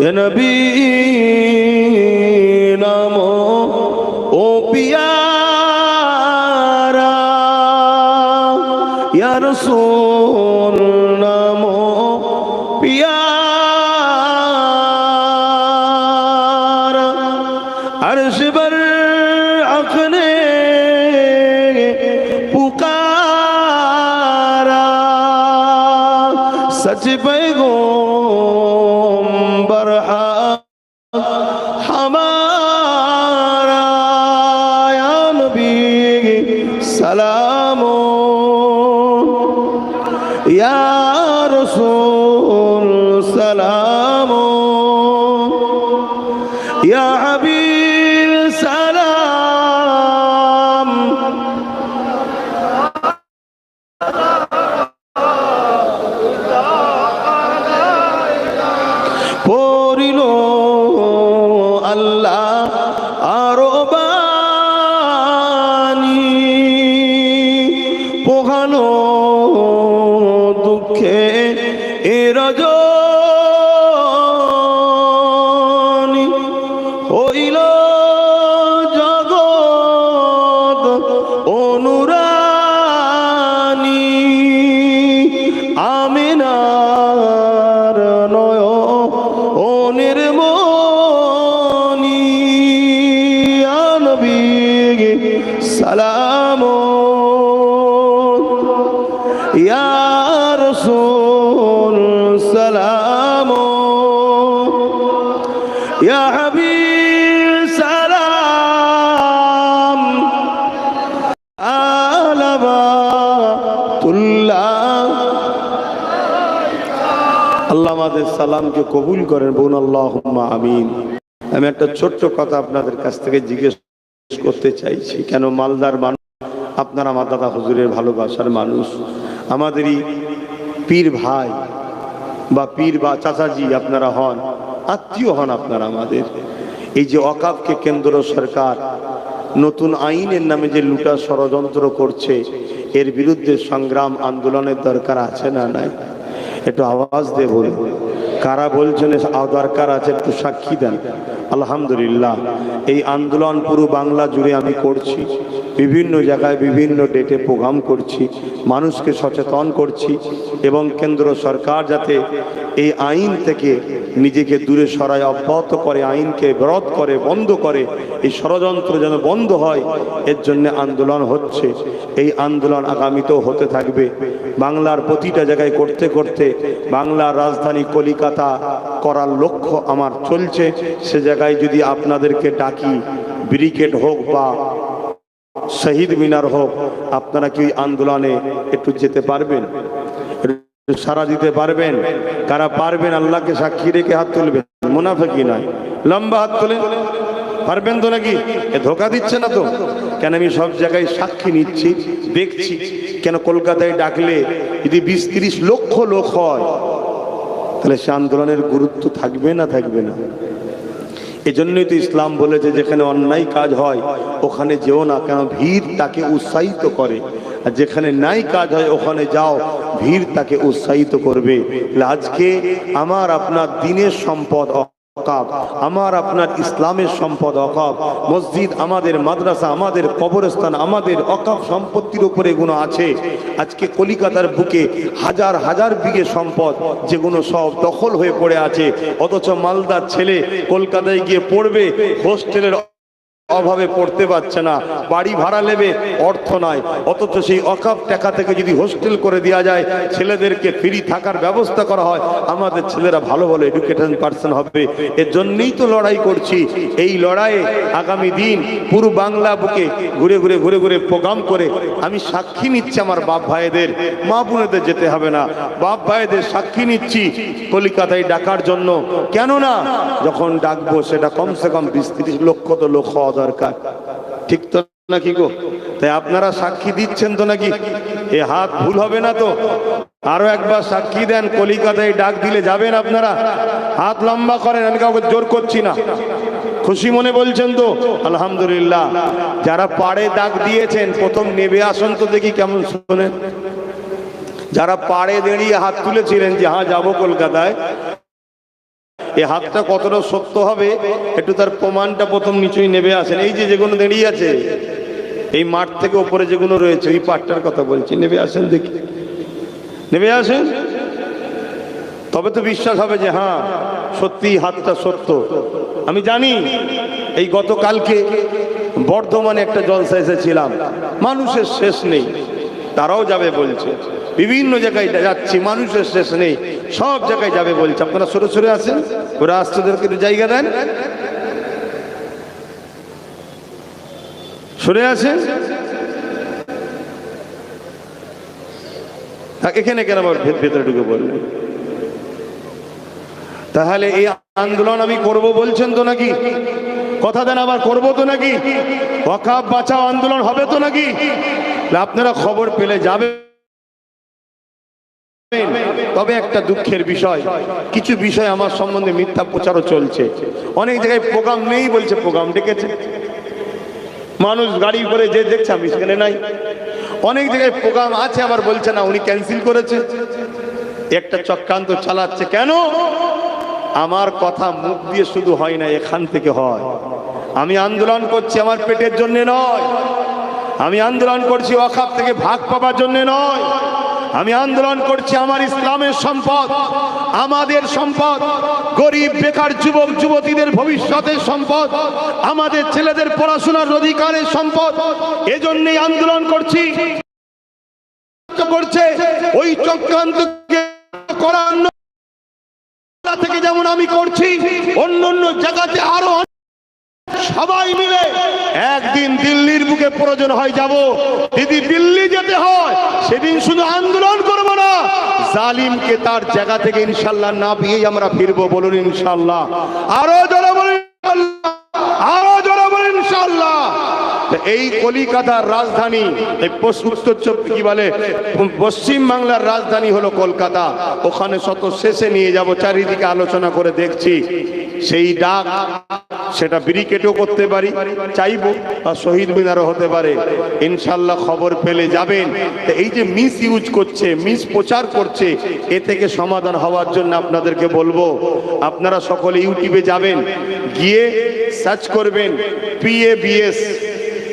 या नबी नामो ओ प्यारा या रसूल नामो प्यारा अर्श पर अपने पुकारा सच पैगंबर हमारा या नबी सलाम या रसूल सलाम या हबीब सलाम পড়িলো আল্লাহ আরো বাণী পোহানো দুঃখে রজনী হইল জগৎ অনুরানী আমিনার নয় ও নির্মণি ইয়া নবী সালাম ইয়া রাসূল সালাম ইয়া হাবিব সালাম আলাবাতুল্লাহ আল্লাহ আমাদের সালামকে কবুল করেন বলুন আল্লাহুম্মা আমিন। আমি একটা ছোট্ট কথা আপনাদের কাছ থেকে জিজ্ঞেস করতে চাইছি, কেন মালদার মানুষ আপনারা আমার দাদা হুজুরের ভালোবাসার মানুষ, আমাদেরই পীর ভাই বা পীর বা চাচাজি আপনারা হন, আত্মীয় হন আপনারা আমাদের। এই যে ওয়াকফকে কেন্দ্র সরকার নতুন আইনের নামে যে লুটা ষড়যন্ত্র করছে, এর বিরুদ্ধে সংগ্রাম আন্দোলনের দরকার আছে না নাই? একটু আওয়াজ দিয়ে বলুন, কারা বলছেন দরকার আছে একটু সাক্ষী দেন। আলহামদুলিল্লাহ এই আন্দোলন পুরো বাংলা জুড়ে আমি করছি, বিভিন্ন জায়গায় বিভিন্ন ডেটে প্রোগ্রাম করছি, মানুষকে সচেতন করছি এবং কেন্দ্র সরকার যাতে এই আইন থেকে নিজেকে দূরে সরায়, অব্যাহত করে, আইনকে বিরোধ করে, বন্ধ করে, এই ষড়যন্ত্র যেন বন্ধ হয়, এর জন্য আন্দোলন হচ্ছে। এই আন্দোলন আগামীতেও হতে থাকবে। বাংলার প্রতিটা জায়গায় করতে করতে বাংলার রাজধানী কলিকাতা করার লক্ষ্য আমার চলছে। সে জায়গায় যদি আপনাদেরকে ডাকি, ব্রিগেড হোক বা শহীদ মিনার হোক, আপনারা কি আন্দোলনে একটু যেতে পারবেন, সারা দিতে পারবেন? কারা পারবেন আল্লাহকে সাক্ষী রেখে হাত তুলবেন, মুনাফিকি নয়, লম্বা হাত তুলে পারবেন তো নাকি? এ ধোকা দিচ্ছে না তো? কেন আমি সব জায়গায় সাক্ষী নিচ্ছি, দেখছি। কেন কলকাতায় ডাকলে যদি 20-30 লক্ষ লোক হয়, তাহলে সে আন্দোলনের গুরুত্ব থাকবে না থাকবে না? এজন্যই তো ইসলাম বলেছে যেখানে অন্যায় কাজ হয় ওখানে যেও না, কেন ভিড় তাকে উৎসাহিত করে, আর যেখানে নাই কাজ হয় ওখানে যাও, ভিড় তাকে উৎসাহিত করবে। আজকে আমার আপনার দিনের সম্পদ ওয়াকাফ, আমার আপনার ইসলামের সম্পদ ওয়াকাফ, মসজিদ আমাদের, মাদ্রাসা আমাদের, কবরস্থান আমাদের, ওয়াকাফ সম্পত্তির উপরে এগুলো আছে। আজকে কলিকাতার বুকে হাজার হাজার বিঘে সম্পদ যেগুলো সব দখল হয়ে পড়ে আছে, অথচ মালদার ছেলে কলকাতায় গিয়ে পড়বে, হোস্টেলের অভাবে পড়তে পারছে না, বাড়ি ভাড়া নেবে, অর্থ নাই, অথচ সেই ওয়াকাফ টাকা থেকে যদি হোস্টেল করে দেওয়া যায়, ছেলেদেরকে ফ্রি থাকার ব্যবস্থা করা হয়, আমাদের ছেলেরা ভালো ভালো এডুকেটেড পার্সন হবে। এর জন্যই তো লড়াই করছি। এই লড়াইয়ে আগামী দিন পুরো বাংলা বুকে ঘুরে ঘুরে ঘুরে ঘুরে প্রোগ্রাম করে আমি সাক্ষী নিচ্ছি, আমার বাপ ভাইদের, মা বোনেদের যেতে হবে না, বাপ ভাইদের সাক্ষী নিচ্ছি কলিকাতায় ডাকার জন্য। কেননা যখন ডাকবো সেটা কমসে কম 20-30 লক্ষ তো লোক হওয়া দরকার, ঠিক তো নাকি গো? তাই আপনারা সাক্ষী দিচ্ছেন তো নাকি? এ হাত ভুল হবে না তো? আরো একবার সাক্ষী দেন, কলিকাতায় ডাক দিলে যাবেন আপনারা? হাত লম্বা করেন, আমি কাউকে জোর করছি না, খুশি মনে বলছেন তো? আলহামদুলিল্লাহ। যারা পাড়ে ডাক দিয়েছেন প্রথম নেবে আসুন তো দেখি কেমন শোনেন। যারা পাড়ে দাঁড়িয়ে হাত তুলেছিলেন যে হ্যাঁ যাবো কলকাতায়, এই হাতটা কতটা সত্য হবে একটু তার প্রমাণটা প্রথম নিচুই নেবে আসেন। এই যে যেগুলো দাঁড়িয়ে আছে এই মাঠ থেকে উপরে যেগুলো রয়েছে এই পাটটার কথা বলছি, নেবে আসেন দেখি, নেবে আসেন, তবে তো বিশ্বাস হবে যে হ্যাঁ সত্যি হাতটা সত্য। আমি জানি এই গতকালকে বর্ধমানে একটা জলসা এসেছিলাম, মানুষের শেষ নেই, তারাও যাবে বলছে, বিভিন্ন জায়গায় যাচ্ছি, মানুষের শেষ নেই, সব জায়গায় যাবে বলছে। আপনারা সরে সরে আসেন, ওরা আসতেদেরকে একটু জায়গা দেন, সরে আসেন। এখানে কেন আবার ভেতরে ঢুকে বললেন? তাহলে এই আন্দোলন আমি করব বলছেন তো নাকি? কথা দেন আবার করব তো নাকি? ওয়াকাফ বাঁচাও আন্দোলন হবে তো নাকি? আপনারা খবর পেলে যাবে। তবে একটা দুঃখের বিষয়, কিছু বিষয় আমার সম্বন্ধে মিথ্যা প্রচারও চলছে। অনেক জায়গায় প্রোগ্রাম নেই বলছে প্রোগ্রাম ডেকেছে, মানুষ গাড়ি করে যে দেখছে আমি সেখানে নাই। অনেক জায়গায় প্রোগ্রাম আছে আবার বলছে না উনি ক্যান্সেল করেছে। একটা চক্রান্ত চালাচ্ছে। কেন? আমার কথা মুখ দিয়ে শুধু হয় না, এখান থেকে হয়। আমি আন্দোলন করছি আমার পেটের জন্য নয়, আমি আন্দোলন করছি ওয়াকাফ থেকে ভাগ পাবার জন্য নয়, আমি আন্দোলন করছি আমার ইসলামের সম্পদ, আমাদের সম্পদ, গরিব বেকার যুবক যুবতীদের ভবিষ্যতের সম্পদ, আমাদের ছেলেদের পড়াশোনার অধিকারের সম্পদ। এজন্যই আন্দোলন করছি। করছে ওই চক্রান্তকে করার থেকে যেমন আমি করছি, অন্য অন্য জায়গাতে আরো সবাই মিলে একদিন দিল্লির বুকে প্রয়োজন হয় যাব। যদি দিল্লি যেতে হয় সেদিন শুধু আন্দোলন করব না, জালিমকে তার জায়গা থেকে ইনশাআল্লাহ না পেয়েই আমরা ফিরবো। বলুন ইনশাআল্লাহ। আরো জোরে বলুন ইনশাআল্লাহ, আরো জোরে বলুন ইনশাআল্লাহ। এই কলিকাতার রাজধানী, এই কি বলে পশ্চিম বাংলার রাজধানী হলো কলকাতা। ওখানে শত শেষে নিয়ে যাব, চারিদিকে আলোচনা করে দেখছি। সেই ডাক সেটা ব্রিকেটও করতে পারি, চাইবো, আর শহীদ মিনারও হতে পারে। ইনশাল্লাহ খবর পেলে যাবেন। এই যে মিস ইউজ করছে, মিস প্রচার করছে, এ থেকে সমাধান হওয়ার জন্য আপনাদেরকে বলবো, আপনারা সকলে ইউটিউবে যাবেন, গিয়ে সার্চ করবেন PABS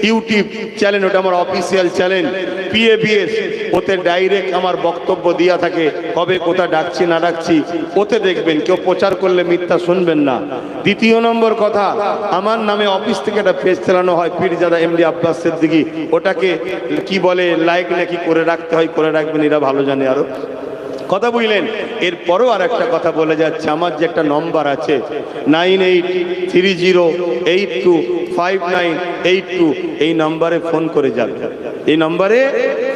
ইউটিউব চ্যানেল, ওটা আমার অফিসিয়াল চ্যানেল PABS। ওতে ডাইরেক্ট আমার বক্তব্য দেওয়া থাকে, কবে কোথায় ডাকছি না ডাকছি, ওতে দেখবেন। কেউ প্রচার করলে মিথ্যা শুনবেন না। দ্বিতীয় নম্বর কথা, আমার নামে অফিস থেকে একটা পেজ চালানো হয়, পীরজাদা MD আব্বাস সিদ্দিকী। ওটাকে কি বলে লাইক নাকি করে রাখতে হয়, করে রাখবেন, এরা ভালো জানে আরো। কথা বুঝলেন? এরপরও আর একটা কথা বলে যাচ্ছে, আমার যে একটা নম্বর আছে 9830825982, এই নম্বরে ফোন করে যাবেন। এই নম্বরে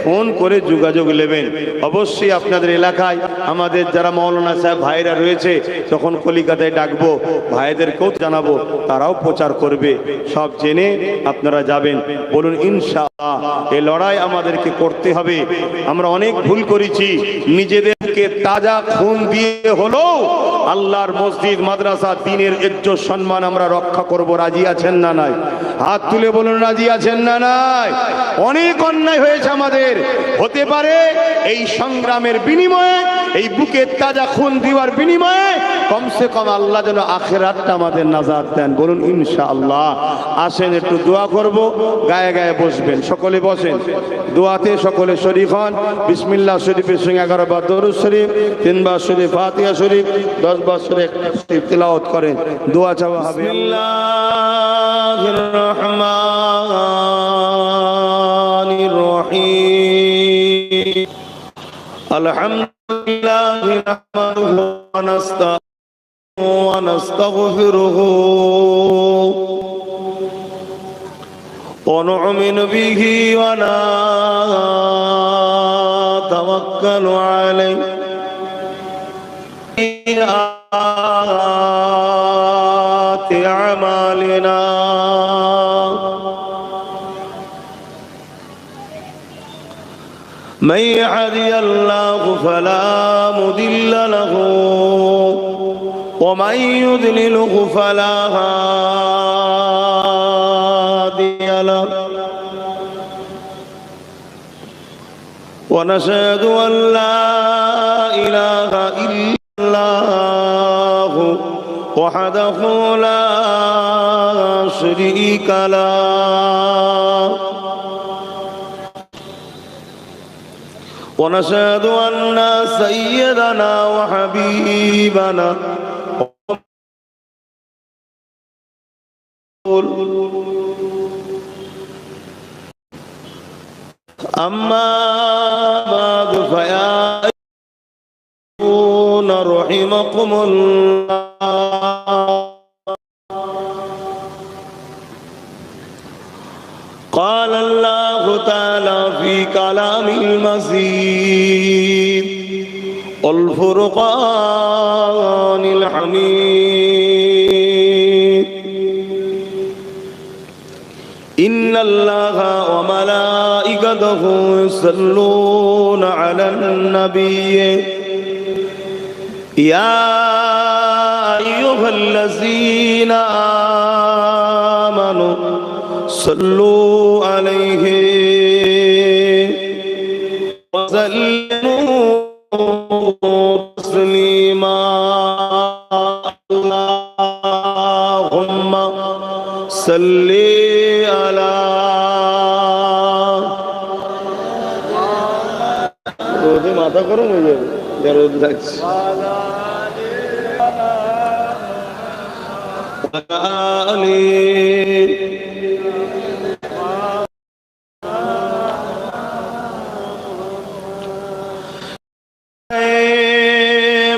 ফোন করে যোগাযোগ নেবেন। অবশ্যই আপনাদের এলাকায় আমাদের যারা মৌলানা সাহেব ভাইরা রয়েছে, যখন কলিকাতায় ডাকবো ভাইদেরকেও জানাবো, তারাও প্রচার করবে। সব জেনে আপনারা যাবেন। বলুন ইনশাআল্লাহ। এই লড়াই আমাদেরকে করতে হবে। আমরা অনেক ভুল করেছি, নিজেদেরকে তাজা খুন দিয়ে হলো আল্লাহর মসজিদ মাদ্রাসা দ্বীনের ইজ্জত সম্মান আমরা রক্ষা করব। রাজি আছেন না নাই? হাত তুলে বলুন রাজি আছেন না নাই? অনেক অন্যায় হয়েছে আমাদের, হতে পারে এই সংগ্রামের বিনিময়ে, এই বুকের তাজা খুন দেওয়ার বিনিময়ে কমসে কম আল্লাহ যেন আখিরাতটা আমাদের নাজাত দেন। বলুন ইনশাআল্লাহ। আসেন একটু দোয়া করব, গায়ে গায়ে বসবেন, সকলে বসেন, দোয়াতে সকলে শরীক হন। বিসমিল্লাহ শরীফের সঙ্গে 11 বার দরুদ শরীফ, 3 বার শরীফ ফাতিহা শরীফ, 10 বার শরীফ তিলাওয়াত করেন, দোয়া চাওয়া হবে। বিসমিল্লাহির রহমানির রহিম। আলহামদুলিল্লাহ নাহমাদুহু ওয়া নাস্তাঈনুহু ওয়া নাস্তাগফিরুহু ওয়া নু'মিনু বিহি ওয়া নাতাওয়াক্কালু আলাইহি আয়াতি আমালিনা من يهده الله فلا مضل له ومن يضلله فلا هادي له ونشهد أن لا إله إلا الله وحده لا شريك له ونشهد أن سيدنا وحبيبنا أما بعد فيا أيها رحمكم الله قال الله تعالى في كلام المجيد والفرقان الحميد إن الله وملائكته يصلون على النبي يا أيها الذين آمنوا صلوا عليه وسلموا تسليما اللهم صل على রোদে মাথা গরম হয়ে যাবে, যা রোদ লাগছে।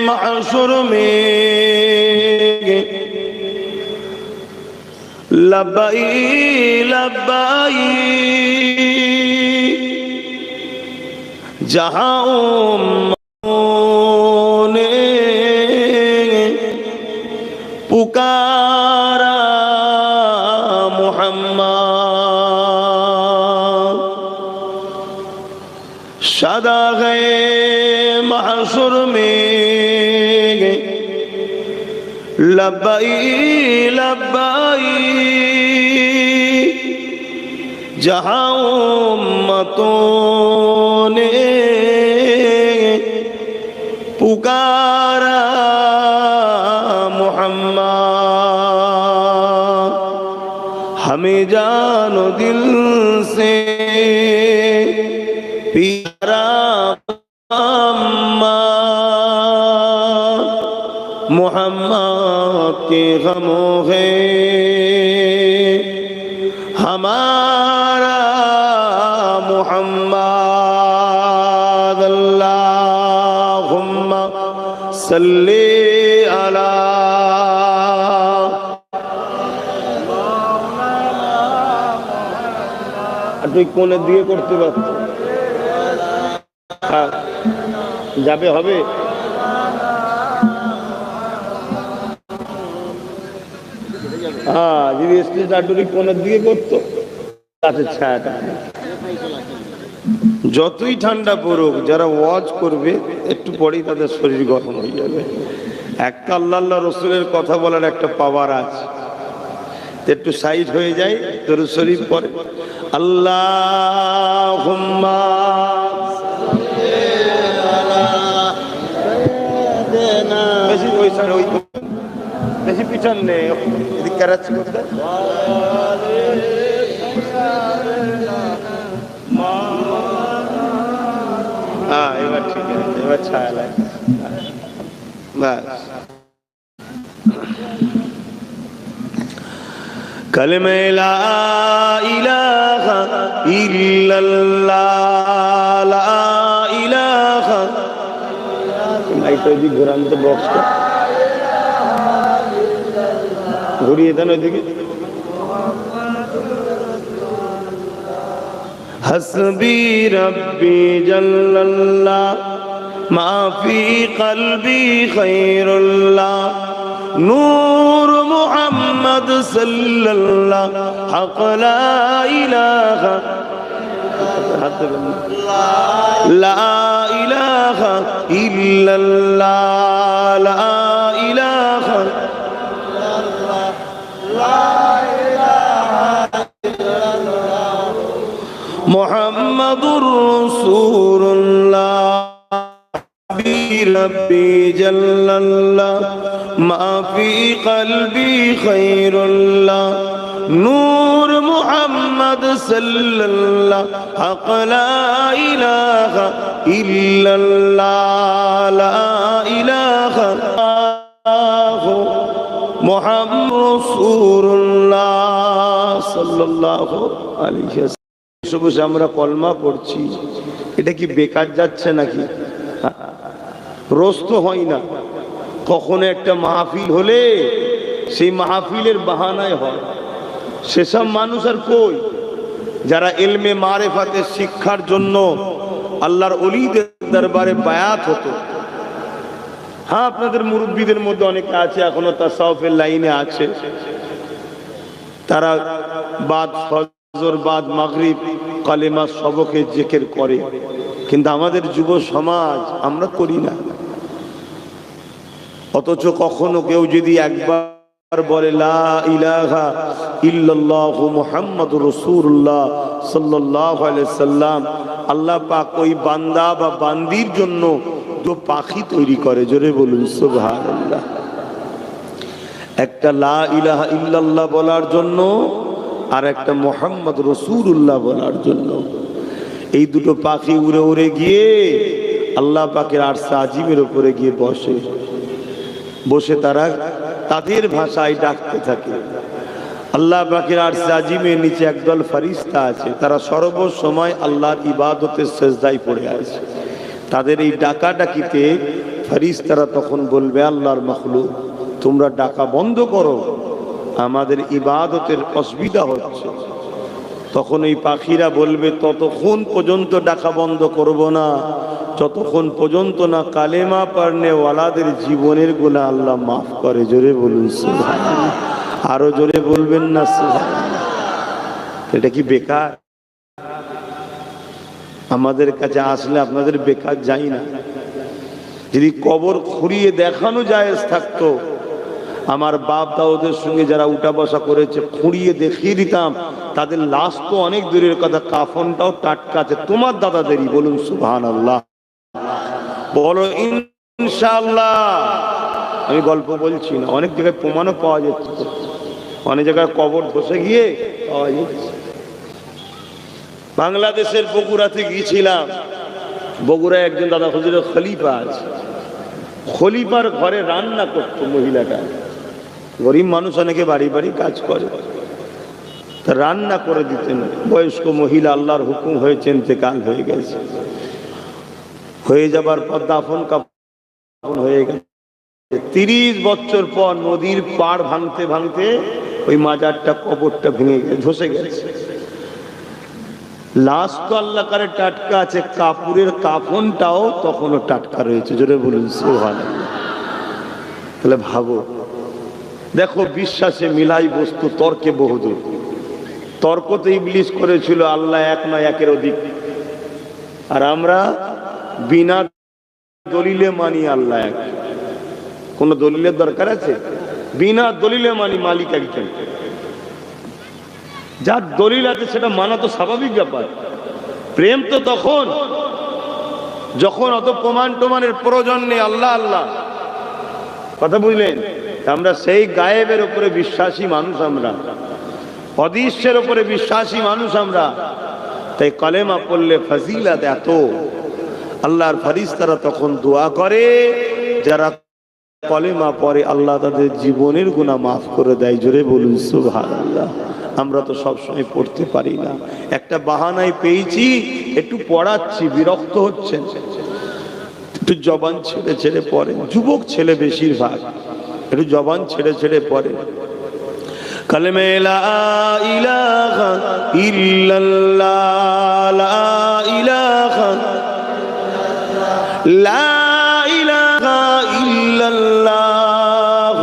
महशर में लब्बाई लब्बाई जहां ने पुकारा मोहम्मद सदा गए महशर में लब्बाई लब्बाई जहां उम्मतों ने पुकारा मोहम्मद हमें जानो दिल से प्यारा मोहम्मद के गमों है हमारा मोहम्मद अल्लाहुम्मा सल्ली अला তুই কোণের দিকে করতে পারছ যাবে হবে হ্যাঁ যদি স্টেজ আটুরি কোণের দিকে করতো গাছের ছায়াটা যতই ঠান্ডা পড়ুক যারা ওয়াজ করবে একটু পরেই তাদের শরীর গরম হয়ে যাবে একটা আল্লাহ আল্লাহ রসুলের কথা বলার একটা পাওয়ার আছে। একটু সাইড হয়ে যায়, দরুদ শরীফ পড়ে আল্লাহুম্মা বেশি ওই সাইড, ওই বেশি পিছন নেই, এদিক কারাচ্ছি কোথায়? হ্যাঁ এবার ঠিক আছে, এবার ছায়া লাগে বাস। কালেমা লা ইলাহা ইল্লাল্লাহ, লা ইলাহা, লাইট ওই দিক ঘোরান তো, বক্সটা ঘুরিয়ে দেন ওইদিকে। হাসবি রব্বি জাল্লাল্লাহ মা ফি কলবি খায়রুল্লাহ, নূর মুহাম্মদ সাল্লাল্লাহ হক লা ইলাহা, লা ইলাহা ইল্লাল্লাহ, লা ইলাহা মুহাম্মাদুর রাসূলুল্লাহ, রব্বি জাল্লাল্লাহ মা ফি কলবি খায়রুল্লাহ, নূর মুহাম্মদ সাল্লাল্লাহ হক লা ইলাহা ইল্লাল্লাহ, লা ইলাহা মুহাম্মাদুর রাসূলুল্লাহ সাল্লাল্লাহু আলাইহি ওয়াসাল্লাম। বসে আমরা কলমা পড়ছি, এটা কি বেকার যাচ্ছে নাকি? রোজ তো হয় না, কখনো একটা মাহফিল হলে সেই মাহফিলের বাহানায় হয়। সেসব মানুষ আর কই যারা ইলমে মারেফাতের শিক্ষার জন্য আল্লাহর ওলিদের দরবারে বায়াত হতো। হ্যাঁ, আপনাদের মুরব্বীদের মধ্যে অনেকে আছে এখনো তাসাউফের লাইনে আছে, তারা বাদ ফজর বাদ মাগরিব কালেমা সবকে জিকির করে, কিন্তু আমাদের যুব সমাজ আমরা করি না। অথচ কখনো কেউ যদি একবার বলে লা ইলাহা ইল্লাল্লাহ মুহাম্মাদুর রাসূলুল্লাহ সাল্লাল্লাহু আলাইহি সাল্লাম, আল্লাহ পাক ওই বান্দা বা বান্দির জন্য দু পাখি তৈরি করে। জোরে বলুন সুবহানাল্লাহ। একটা লা ইলাহা ইল্লাল্লাহ বলার জন্য আর একটা মুহাম্মদ রাসূলুল্লাহ বলার জন্য। এই দুটো পাখি উড়ে উড়ে গিয়ে আল্লাহ পাকের আরশে আজিমের উপরে গিয়ে বসে, বসে তারা তাদের ভাষায় ডাকতে থাকে। আল্লাহ পাকের আরশে আজিমের নিচে একদল ফেরেশতা আছে, তারা সর্বসময় আল্লাহর ইবাদতের সিজদায় পড়ে আছে। তাদের এই ডাকাডাকিতে ফেরেশতারা তখন বলবে, আল্লাহর মাখলুক তোমরা ডাকা বন্ধ করো, আমাদের ইবাদতের অসুবিধা হচ্ছে। তখন এই পাখিরা বলবে, ততক্ষণ পর্যন্ত ডাকা বন্ধ করব না যতক্ষণ পর্যন্ত না কালেমা পড়নে ওয়ালাদের জীবনের গুনাহ আল্লাহ মাফ করে। জোরে বলুন সুবহানাল্লাহ। আরো জোরে বলবেন না সুবহানাল্লাহ। এটা কি বেকার? আমাদের কাছে আসলে আপনাদের বেকার যাই না। যদি কবর খুঁড়িয়ে দেখানো জায়েজ থাকতো, আমার বাপ দাউদের সঙ্গে যারা উঠা বসা করেছে খুঁড়িয়ে দেখিয়ে দিতাম, তাদের লাশ তো অনেক দূরের কথা, কাফনটাও টাটকা আছে তোমার দাদাদেরই। বলুন সুবহানাল্লাহ, বলো ইনশাআল্লাহ। আমি গল্প বলছি না, অনেক জায়গায় প্রমাণও পাওয়া যাচ্ছে, অনেক জায়গায় কবর ধসে গিয়ে পাওয়া যাচ্ছে। বাংলাদেশের বগুড়াতে গিয়েছিলাম, বগুড়ায় একজন দাদা হুজুরের খলিফা আছে, খলিফার ঘরে রান্না করতো মহিলাটা। গরিব মানুষ, অনেকে বাড়ি বাড়ি কাজ করে, তা রান্না করে দিতেন। বয়স্ক মহিলা, আল্লাহর হুকুম হয়েছে ইন্তেকাল হয়ে গেছে, হয়ে যাবার পর দাফন কাফন হয়ে গেছে। 30 বছর পর নদীর পাড় ভাঙতে ভাঙতে ওই মাজারটা, কবরটা ভেঙে গেছে, ধসে গেছে। লাশ তো আল্লাহ কারে টাটকা আছে, কাপড়ের কাফনটাও তখনও টাটকা রয়েছে। জোরে বলুন সুবহানাল্লাহ। তাহলে ভাবো, দেখো বিশ্বাসে মিলাই বস্তু, তর্কে বহুদূর। তর্ক তো ইবলিস করেছিল আল্লাহ এক নয়, একের অধিক, আর আমরা বিনা দলিলে মানি আল্লাহ এক। কোন দলিলের দরকার আছে? বিনা দলিলে মানি মালিক একজন, যার দলিল আছে সেটা মানা তো স্বাভাবিক ব্যাপার। প্রেম তো তখন যখন অত প্রমাণ টমানের প্রয়োজন নেই। আল্লাহ আল্লাহ, কথা বুঝলেন? আমরা সেই গায়েবের উপরে বিশ্বাসী মানুষ, আমরা অদৃশ্যের উপরে বিশ্বাসী মানুষ আমরা। তাই কলেমা পড়লে ফজিলত এত, আল্লাহর ফেরেশতারা তখন দোয়া করে, যারা কলেমা পড়ে আল্লাহ তাদের জীবনের গুনাহ মাফ করে দেয়। জোরে বলুন সুবহানাল্লাহ। আমরা তো সবসময় পড়তে পারি না, একটা বাহানায় পেয়েছি একটু পড়াচ্ছি, বিরক্ত হচ্ছেন, একটু জবান ছেড়ে ছেড়ে পড়ে। যুবক ছেলে বেশিরভাগ একটু জবান ছেড়ে ছেড়ে পড়ে। কালেমা লা ইলাহা ইল্লাল্লাহ, লা ইলাহা, লা ইলাহা ইল্লাল্লাহ।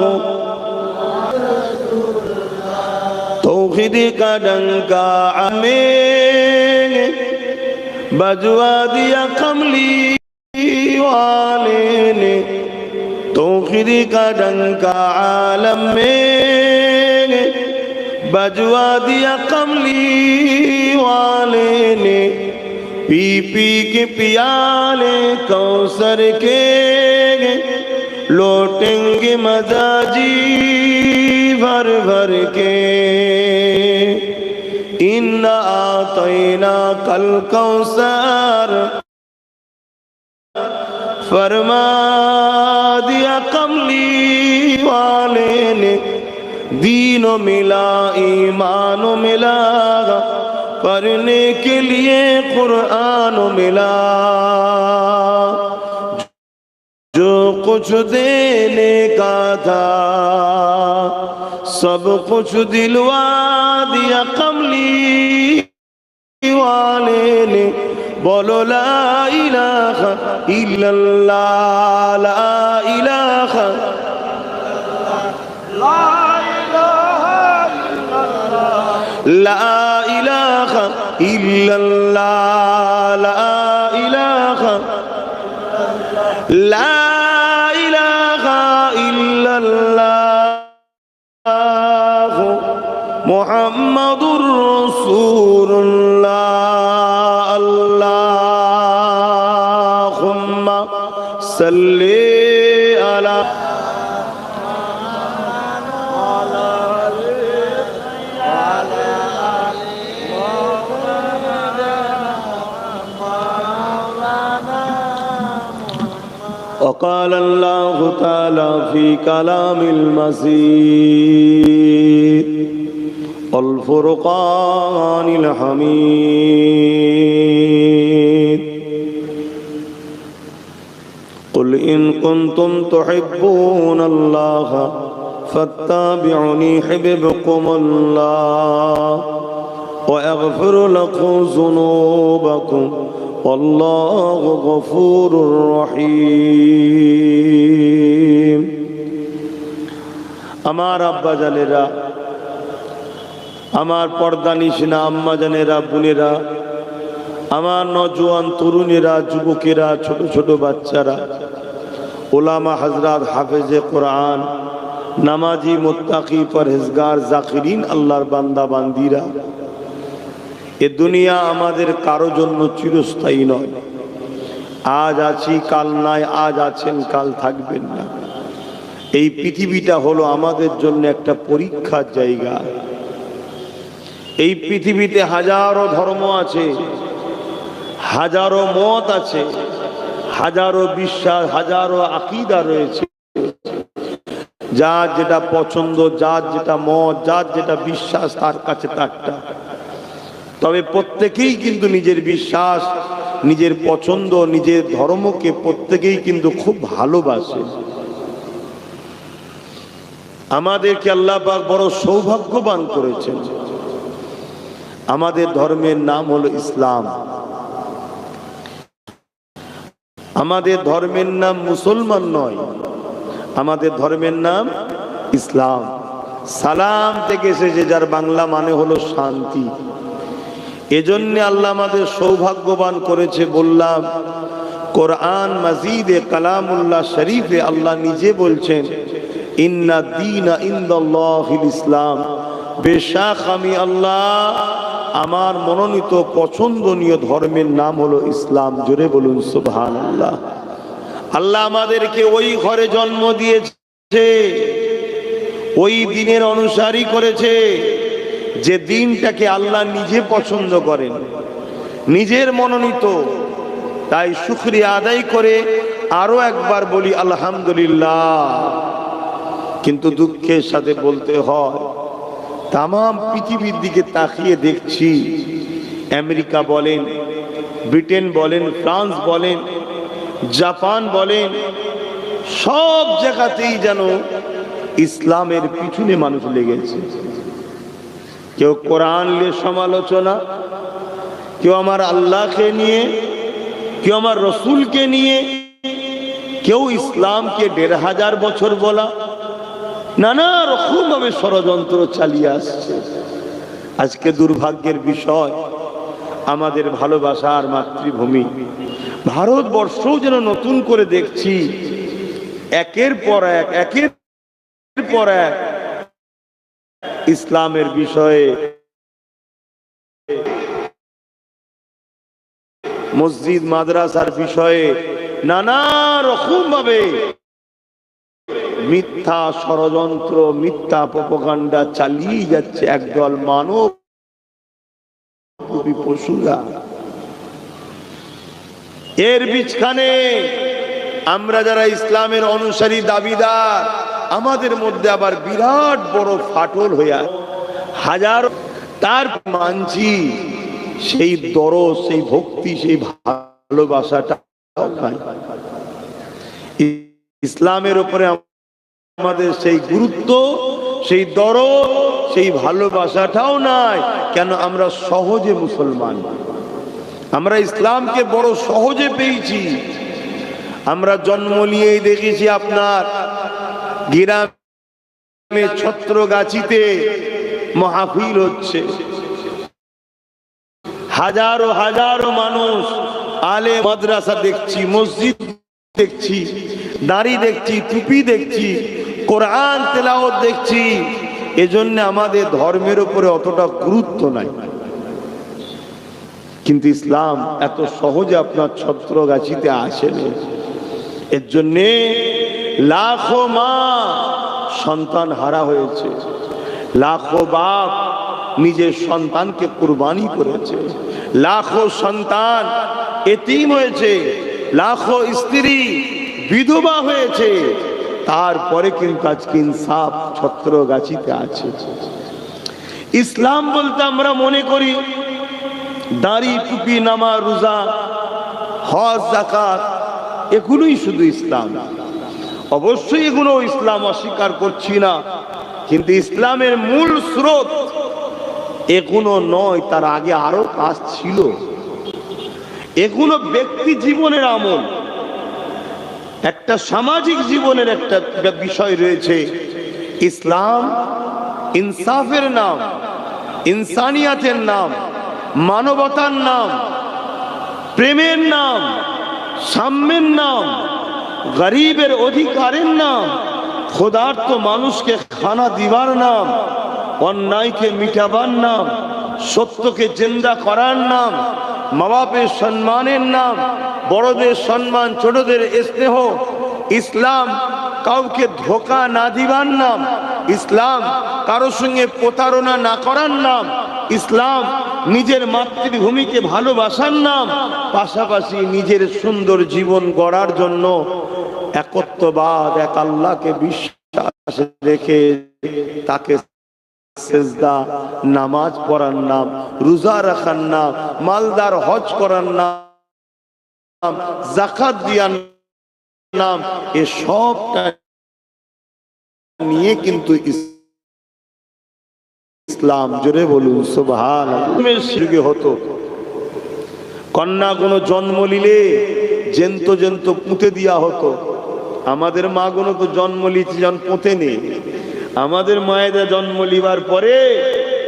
तौहीद का डंका हमें बजवा दिया कमली वाले ने, तौहीद का डंका आलम में बजवा दिया कमली वाले ने। पी पी के पियाले कौसर के लौटेंगे मजाजी भर भर के। इन्ना आतैना कल कौसर फरमा दिया कमली वाले ने। दीनो मिला ईमानो मिला, पढ़ने के लिए कुरान मिला। जो कुछ देने का था सब कुछ दिलवा दिया कमली वाले ने। बोलो ला इलाहा इल्लल्लाह, ला इलाहा, ला इलाहा इल्लल्लाह, ला इलाहा, ला इलाहा इल्लल्लाह मुहम्मदुर रसूलुल्लाह। अल्लाहुम्मा सल्ली अला وقال الله تعالى في كلام المجيد والفرقان الحميد قل إن كنتم تحبون الله فاتبعوني يحببكم الله ويغفر لكم ذنوبكم والله غفور رحيم। আমার আব্বা জানেরা, আমার পর্দানিশিনা আম্মা জানেরা, বোনেরা, আমার নওজোয়ান তরুণেরা, যুবকেরা, ছোট ছোট বাচ্চারা, ওলামা হযরত, হাফেজে কোরআন, নামাজি, মুত্তাকি, পরহেজগার, জাকিরিন, আল্লাহর বান্দা বান্দিরা, এ দুনিয়া আমাদের কারো জন্য চিরস্থায়ী নয়। আজ আছি কাল নাই, আজ আছেন কাল থাকবেন না। এই পৃথিবীটা হলো আমাদের জন্য একটা পরীক্ষার জায়গা। এই পৃথিবীতে হাজারো ধর্ম আছে, হাজারো মত আছে, হাজারো বিশ্বাস, হাজারো আকীদা রয়েছে। যার যেটা পছন্দ, যার যেটা মত, যার যেটা বিশ্বাস, তার কাছে তারটা। তবে প্রত্যেকেই কিন্তু নিজের বিশ্বাস, নিজের পছন্দ, নিজের ধর্মকে প্রত্যেকেই কিন্তু খুব ভালোবাসে। আমাদেরকে আল্লাহ পাক বড় সৌভাগ্যবান করেছেন। আমাদের ধর্মের নাম হলো ইসলাম। আমাদের ধর্মের নাম মুসলমান নয়, আমাদের ধর্মের নাম ইসলাম। সালাম থেকে এসেছে, যার বাংলা মানে হলো শান্তি। এজন্য আল্লাহ আমাদের সৌভাগ্যবান করেছে। বললাম কোরআন মাজিদে কালামুল্লাহ শরীফে আল্লাহ নিজে বলছেন, ইন্না দীনা ইনদাল্লাহিল ইসলাম, বেশক আমি আল্লাহ, আমার মনোনীত পছন্দনীয় ধর্মের নাম হলো ইসলাম। জোরে বলুন সুবহানাল্লাহ। আল্লাহ আমাদেরকে ওই ঘরে জন্ম দিয়েছে, ওই দিনের অনুসারী করেছে যে দিনটাকে আল্লাহ নিজে পছন্দ করেন, নিজের মনোনীত। তাই শুকরিয়া আদায় করে আরো একবার বলি আলহামদুলিল্লাহ। কিন্তু দুঃখের সাথে বলতে হয়, তাম পৃথিবীর দিকে তাকিয়ে দেখছি, আমেরিকা বলেন, ব্রিটেন বলেন, ফ্রান্স বলেন, জাপান বলেন, সব জায়গাতেই যেন ইসলামের পিছনে মানুষ লেগেছে। কেউ কোরআন নিয়ে সমালোচনা, কেউ আমার আল্লাহকে নিয়ে, কেউ আমার রসুলকে নিয়ে, কেউ ইসলামকে ১৫০০ বছর বলা, নানা রকম ভাবে ষড়যন্ত্র চালিয়ে আসছে। আজকে দুর্ভাগ্যের বিষয়, আমাদের ভালোবাসার মাতৃভূমি ভারতবর্ষও যেন নতুন করে দেখছি একের পর এক ইসলামের বিষয়ে, মসজিদ মাদ্রাসার বিষয়ে নানা রকম ভাবে মিথ্যা ষড়যন্ত্র, মিথ্যা প্রোপাগান্ডা চালিয়ে যাচ্ছে একদল মানব পশুরা। এর বিচখানে আমরা যারা ইসলামের অনুসারী দাবিদার, আমাদের মধ্যে আবার বিরাট বড় ফাটল হইয়া হাজার তার মানছি সেই দরদ, সেই ভক্তি, সেই ভালোবাসাটা ইসলামের উপরে আমাদের সেই গুরুত্ব, সেই দরদ, সেই ভালোবাসাটাও নাই। কেন? আমরা সহজে মুসলমান, আমরা ইসলামকে বড় সহজে পেয়েছি। আমরা জন্ম নিয়েই দেখেছি আপনার গ্রামে ছত্রগাছিতে মাহফিল হচ্ছে, হাজারো হাজারো মানুষ, আলে মাদ্রাসা দেখছি, মসজিদ দেখছি, দাড়ি দেখছি, টুপি দেখছি, কোরআন তেলাওয়াত দেখছি। এজন্য আমাদের ধর্মের উপরে অতটা গুরুত্ব নাই। কিন্তু ইসলাম এত সহজে আপনার ছত্রগাছিতে আসেনি। এর জন্যে লাখো মা সন্তান হারা হয়েছে, লাখো বাপ নিজের সন্তানকে কুরবানি করেছে, লাখো সন্তান এতিম হয়েছে, লাখো স্ত্রী বিধবা হয়েছে। তারপরে কিন্তু আজকে ইনসাফ ছত্রগাছিতে আছে। ইসলাম বলতে আমরা মনে করি দাড়ি, টুপি, নামাজ, রোজা, হজ, যাকাত, এগুলোই শুধু ইসলাম। অবশ্যই এগুলো ইসলাম, অস্বীকার করছি না, কিন্তু ইসলামের মূল স্রোত এগুলো নয়, তার আগে আরো কাজ ছিল। এগুলো ব্যক্তি জীবনের আমল, একটা সামাজিক জীবনের একটা বিষয় রয়েছে। ইসলাম ইনসাফের নাম, ইনসানিয়াতের নাম, মানবতার নাম, প্রেমের নাম, সাম্যের নাম, গরিবের অধিকারের নাম, ক্ষুধার্ত মানুষকে খানা দিবার নাম, অন্যায়কে মিটাবার নাম, সত্যকে জিন্দা করার নাম, মা বাপের সম্মানের নাম, বড়দের সম্মান, ছোটদের স্নেহ। ইসলাম কাউকে ধোঁকা না দিবার নাম, ইসলাম কারো সঙ্গে প্রতারণা না করার নাম, ইসলাম নিজের মাতৃভূমিকে ভালোবাসার নাম, পাশাপাশি নিজের সুন্দর জীবন গড়ার জন্য একত্ববাদ, এক আল্লাহকে বিশ্বাস রেখে তাকে সেজদা, নামাজ পড়ার নাম, রোজা রাখার নাম, মালদার হজ করার নাম, যাকাত দেওয়ার নাম, এ সবটা নিয়ে কিন্তু ইসলাম, জোরে বলুন সুবহানাল্লাহ, হতো। কন্যা কোনো জন্ম নিলে জেন্ত জেন্ত পুঁতে দেওয়া হতো। আমাদের মা গুলো তো জন্ম লিতে পুঁতে নেই। আমাদের মায়েরা জন্ম লিবার পরে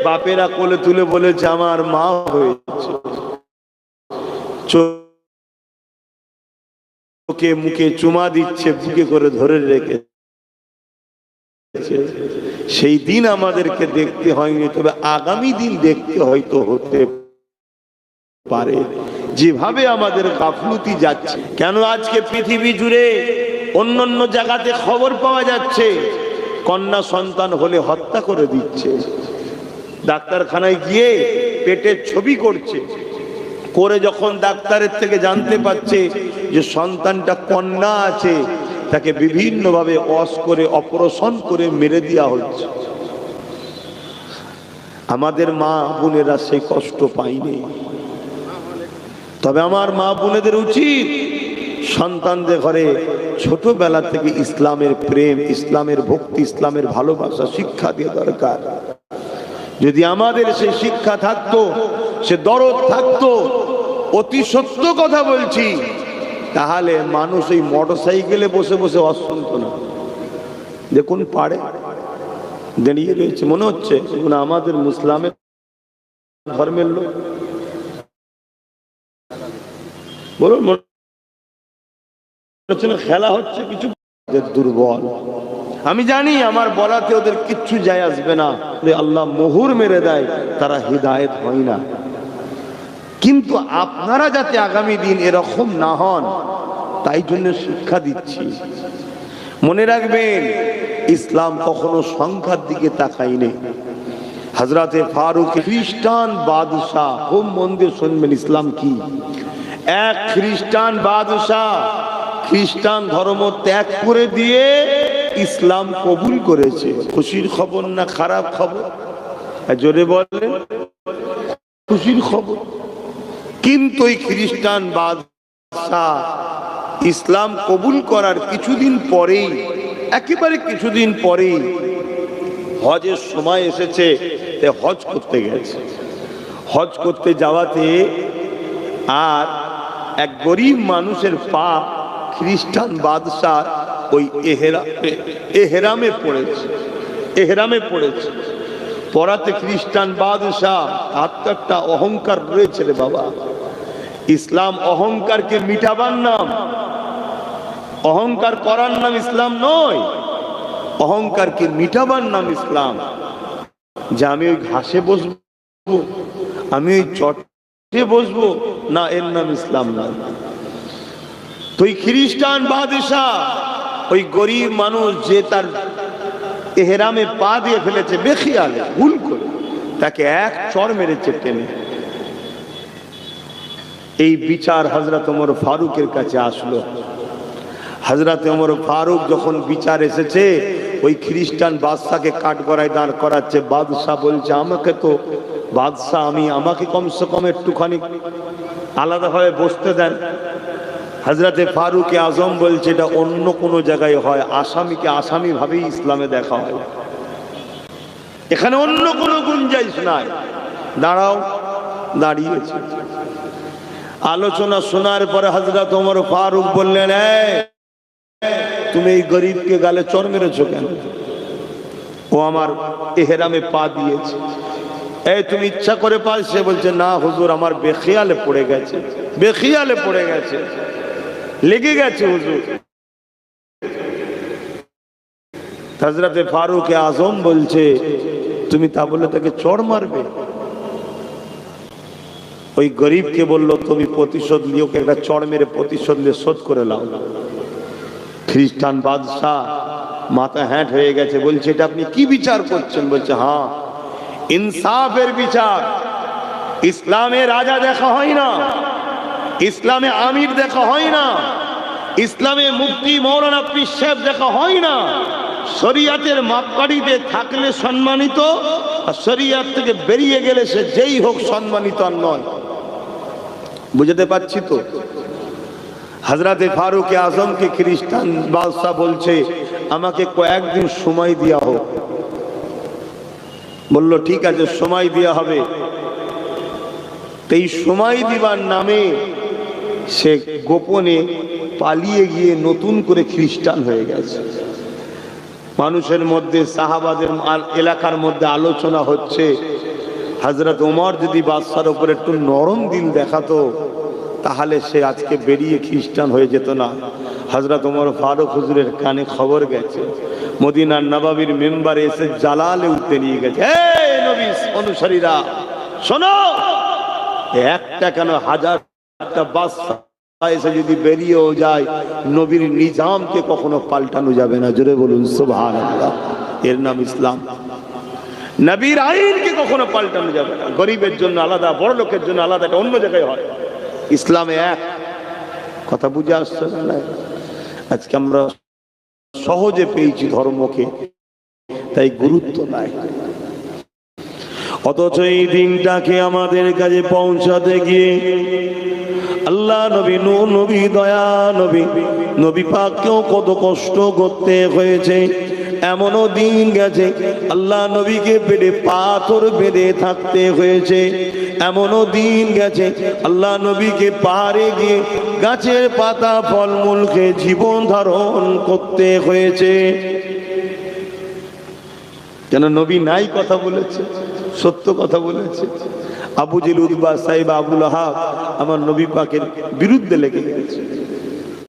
বাপেরা কোলে তুলে বলেছে আমার মা হয়েছে। ওকে মুখে চুমা দিচ্ছে, বুকে করে ধরে রেখে, সেই দিন আমাদেরকে দেখতে হয়নি, তবে আগামী দিন দেখতে হয়তো হতে পারে। যেভাবে আমাদের গাফলতি যাচ্ছে, কেন আজকে পৃথিবী জুড়ে অন্যান্য জায়গাতে খবর পাওয়া যাচ্ছে কন্যা সন্তান হলে হত্যা করে দিচ্ছে, ডাক্তারখানায় গিয়ে পেটের ছবি করছে, করে যখন ডাক্তারের থেকে জানতে পারছে যে সন্তানটা কন্যা আছে, তাকে বিভিন্নভাবে করে অপারেশন করে মেরে দেওয়া হচ্ছে। আমাদের মা বোনেরা সেই কষ্ট পায়নি, তবে আমার মা বোনেদের উচিত সন্তানদের ঘরে ছোটবেলা থেকে ইসলামের প্রেম, ইসলামের ভক্তি, ইসলামের ভালোবাসা শিক্ষা দেওয়া দরকার। যদি আমাদের সেই শিক্ষা থাকতো, সে দরদ থাকতো, অতি সত্য কথা বলছি, তাহলে মানুষ এই মোটরসাইকেলে বসে বসে অশান্ত না। দেখুন পাড়ে দাঁড়িয়ে রয়েছে, মনে হচ্ছে আমাদের মুসলামের ধর্মের লোক। বলুন, খেলা হচ্ছে কিছু দুর্বল। আমি জানি আমার বলাতে ওদের কিচ্ছু যায় আসবে না, আল্লাহ মোহর মেরে দেয়, তারা হিদায়েত হয় না। কিন্তু আপনারা যাতে আগামী দিন এরকম না হন, তাই জন্য শিক্ষা দিচ্ছি। মনে রাখবেন, ইসলাম কখনো সংখ্যার দিকে তাকায়নি। হযরতে ফারুক খ্রিস্টান বাদশাহ, খুব মন দিয়ে শুনবেন ইসলাম কি। এক খ্রিস্টান বাদশাহ খ্রিস্টান ধর্ম ত্যাগ করে দিয়ে ইসলাম কবুল করেছে। খুশির খবর না খারাপ খবর? জোরে বলেন, খুশির খবর। কিন্তু এই খ্রিস্টান বাদশাহ ইসলাম কবুল করার কিছুদিন পরেই, একেবারে কিছুদিন পরেই হজের সময় এসেছে, হজ করতে গেছে। হজ করতে যাওয়াতে আর এক গরিব মানুষের পা খ্রিস্টান বাদশাহ ওই এহরামে পড়েছে, এহরামে পড়েছে। পড়াতে খ্রিস্টান বাদশাহ, একটা অহংকার রয়েছে রে বাবা। ইসলাম অহংকারকে মিটাবার নাম, অহংকার করার নাম ইসলাম নয়। অহংকারকে মিটাবার নাম ইসলাম। যে আমি ওই ঘাসে বসবো, আমি ওই চটে বসবো না, এর নাম ইসলাম না। তো ওই খ্রিস্টান বাদশাহ ওই গরিব মানুষ যে তার এহরামে পা দিয়ে ফেলেছে বেখিয়ালে, ভুল করে, তাকে এক চড় মেরেছে টেনে। এই বিচার হযরত ওমর ফারুকের কাছে আসলো। হযরত ওমর ফারুক যখন বিচার এসেছে, ওই খ্রিস্টান বাদশাকে কাঠগড়ায় দাঁড় করাচ্ছে। বাদশাহ বলছে, আমাকে তো বাদশাহ, আমাকে কমসে কম একটুখানি আলাদাভাবে বসতে দেন। হযরতে ফারুক আজম বলছে, এটা অন্য কোনো জায়গায় হয়, আসামিকে আসামি ভাবেই ইসলামে দেখা হয়, এখানে অন্য কোনো গুঞ্জাইশ নাই। দাঁড়াও, দাঁড়িয়েছে। আলোচনা শোনার পরে হযরত ওমর ফারুক বললেন, তুমি এই গরিবকে গালে চড় মেরেছো কেন? ও আমার এহরামে পা দিয়েছে। তুমি ইচ্ছা করে পা? সে বলছে, না হুজুর, আমার বেখিয়ালে পড়ে গেছে, বেখিয়ালে পড়ে গেছে, লেগে গেছে হুজুর। হযরতে ফারুক আজম বলছে, তুমি তা বলে তাকে চড় মারবে? ওই গরিবকে বললো, তুমি প্রতিশোধ নিয়ে ওকে একটা চড় মেরে প্রতিশোধ নিয়ে শোধ করে নাও। খ্রিস্টান বাদশাহ মাথা হ্যাট হয়ে গেছে, বলছে, এটা আপনি কি বিচার করছেন? বলছে, হ্যাঁ, ইনসাফের বিচার। ইসলামে রাজা দেখা হয় না, ইসলামে আমির দেখা হয় না, ইসলামে মুফতি মৌলানা পীর সাহেব দেখা হয় না। শরিয়াতের মাপকাঠিতে থাকলে সম্মানিত, আর শরিয়াত থেকে বেরিয়ে গেলে সে যেই হোক সম্মানিত আর নয়। বুঝতে পারছি তো? হযরতে ফারুক আজমকে খ্রিস্টান বাদশাহ বলছে, আমাকে কয়েকদিন সময় দেওয়া হোক। বলল, ঠিক আছে, সময় দেওয়া হবে। এই সময় দিবার নামে সে গোপনে পালিয়ে গিয়ে নতুন করে খ্রিস্টান হয়ে গেছে। মানুষের মধ্যে, সাহাবাদের এলাকার মধ্যে আলোচনা হচ্ছে, হযরত ওমর যদি বাদশার উপর একটু নরম দিল দেখাতো, তাহলে সে আজকে বেরিয়ে খ্রিস্টান হয়ে যেত না। হযরত ওমর ফারুক হুজুরের কানে খবর গেছে, মদিনার নববীর মেম্বারে এসে জালালে উঠতে নিয়ে গেছে, এই নবী অনুসারীরা শোনো, একটা কেন হাজারটা বাদশা এসে যদি বেরিয়েও যায়, নবীর নিজামকে কখনো পাল্টানো যাবে না। জোরে বলুন সুবহানাল্লাহ। এর নাম ইসলাম। নবীর আইনকে কখনো পাল্টানো যাবে না। গরিবের জন্য আলাদা, বড় লোকের জন্য আলাদা, এটা অন্য জায়গায় হয়। ইসলামে এক। কথা বুঝে আসছে না? আজকে আমরা সহজে পেয়েছি ধর্মকে, তাই গুরুত্ব নাই। অথচ এই দিনটাকে আমাদের কাছে পৌঁছাতে গিয়ে আল্লাহ নবী, নূর নবী, দয়া নবী, নবী পাককেও কত কষ্ট করতে হয়েছে। এমনও দিন গেছে আল্লাহ নবীকে পেটে পাথর বেঁধে থাকতে হয়েছে। এমনও দিন গেছে আল্লাহ নবীকে পাহাড়ে গিয়ে গাছের পাতা ফলমূল খেয়ে জীবন ধারণ করতে হয়েছে। কেন? নবী নাই কথা বলেছে, সত্য কথা বলেছে। আবু জেল, উতবা, সাইবা, আবুল আহাব আমার নবী পাকের বিরুদ্ধে লেগে গেছে।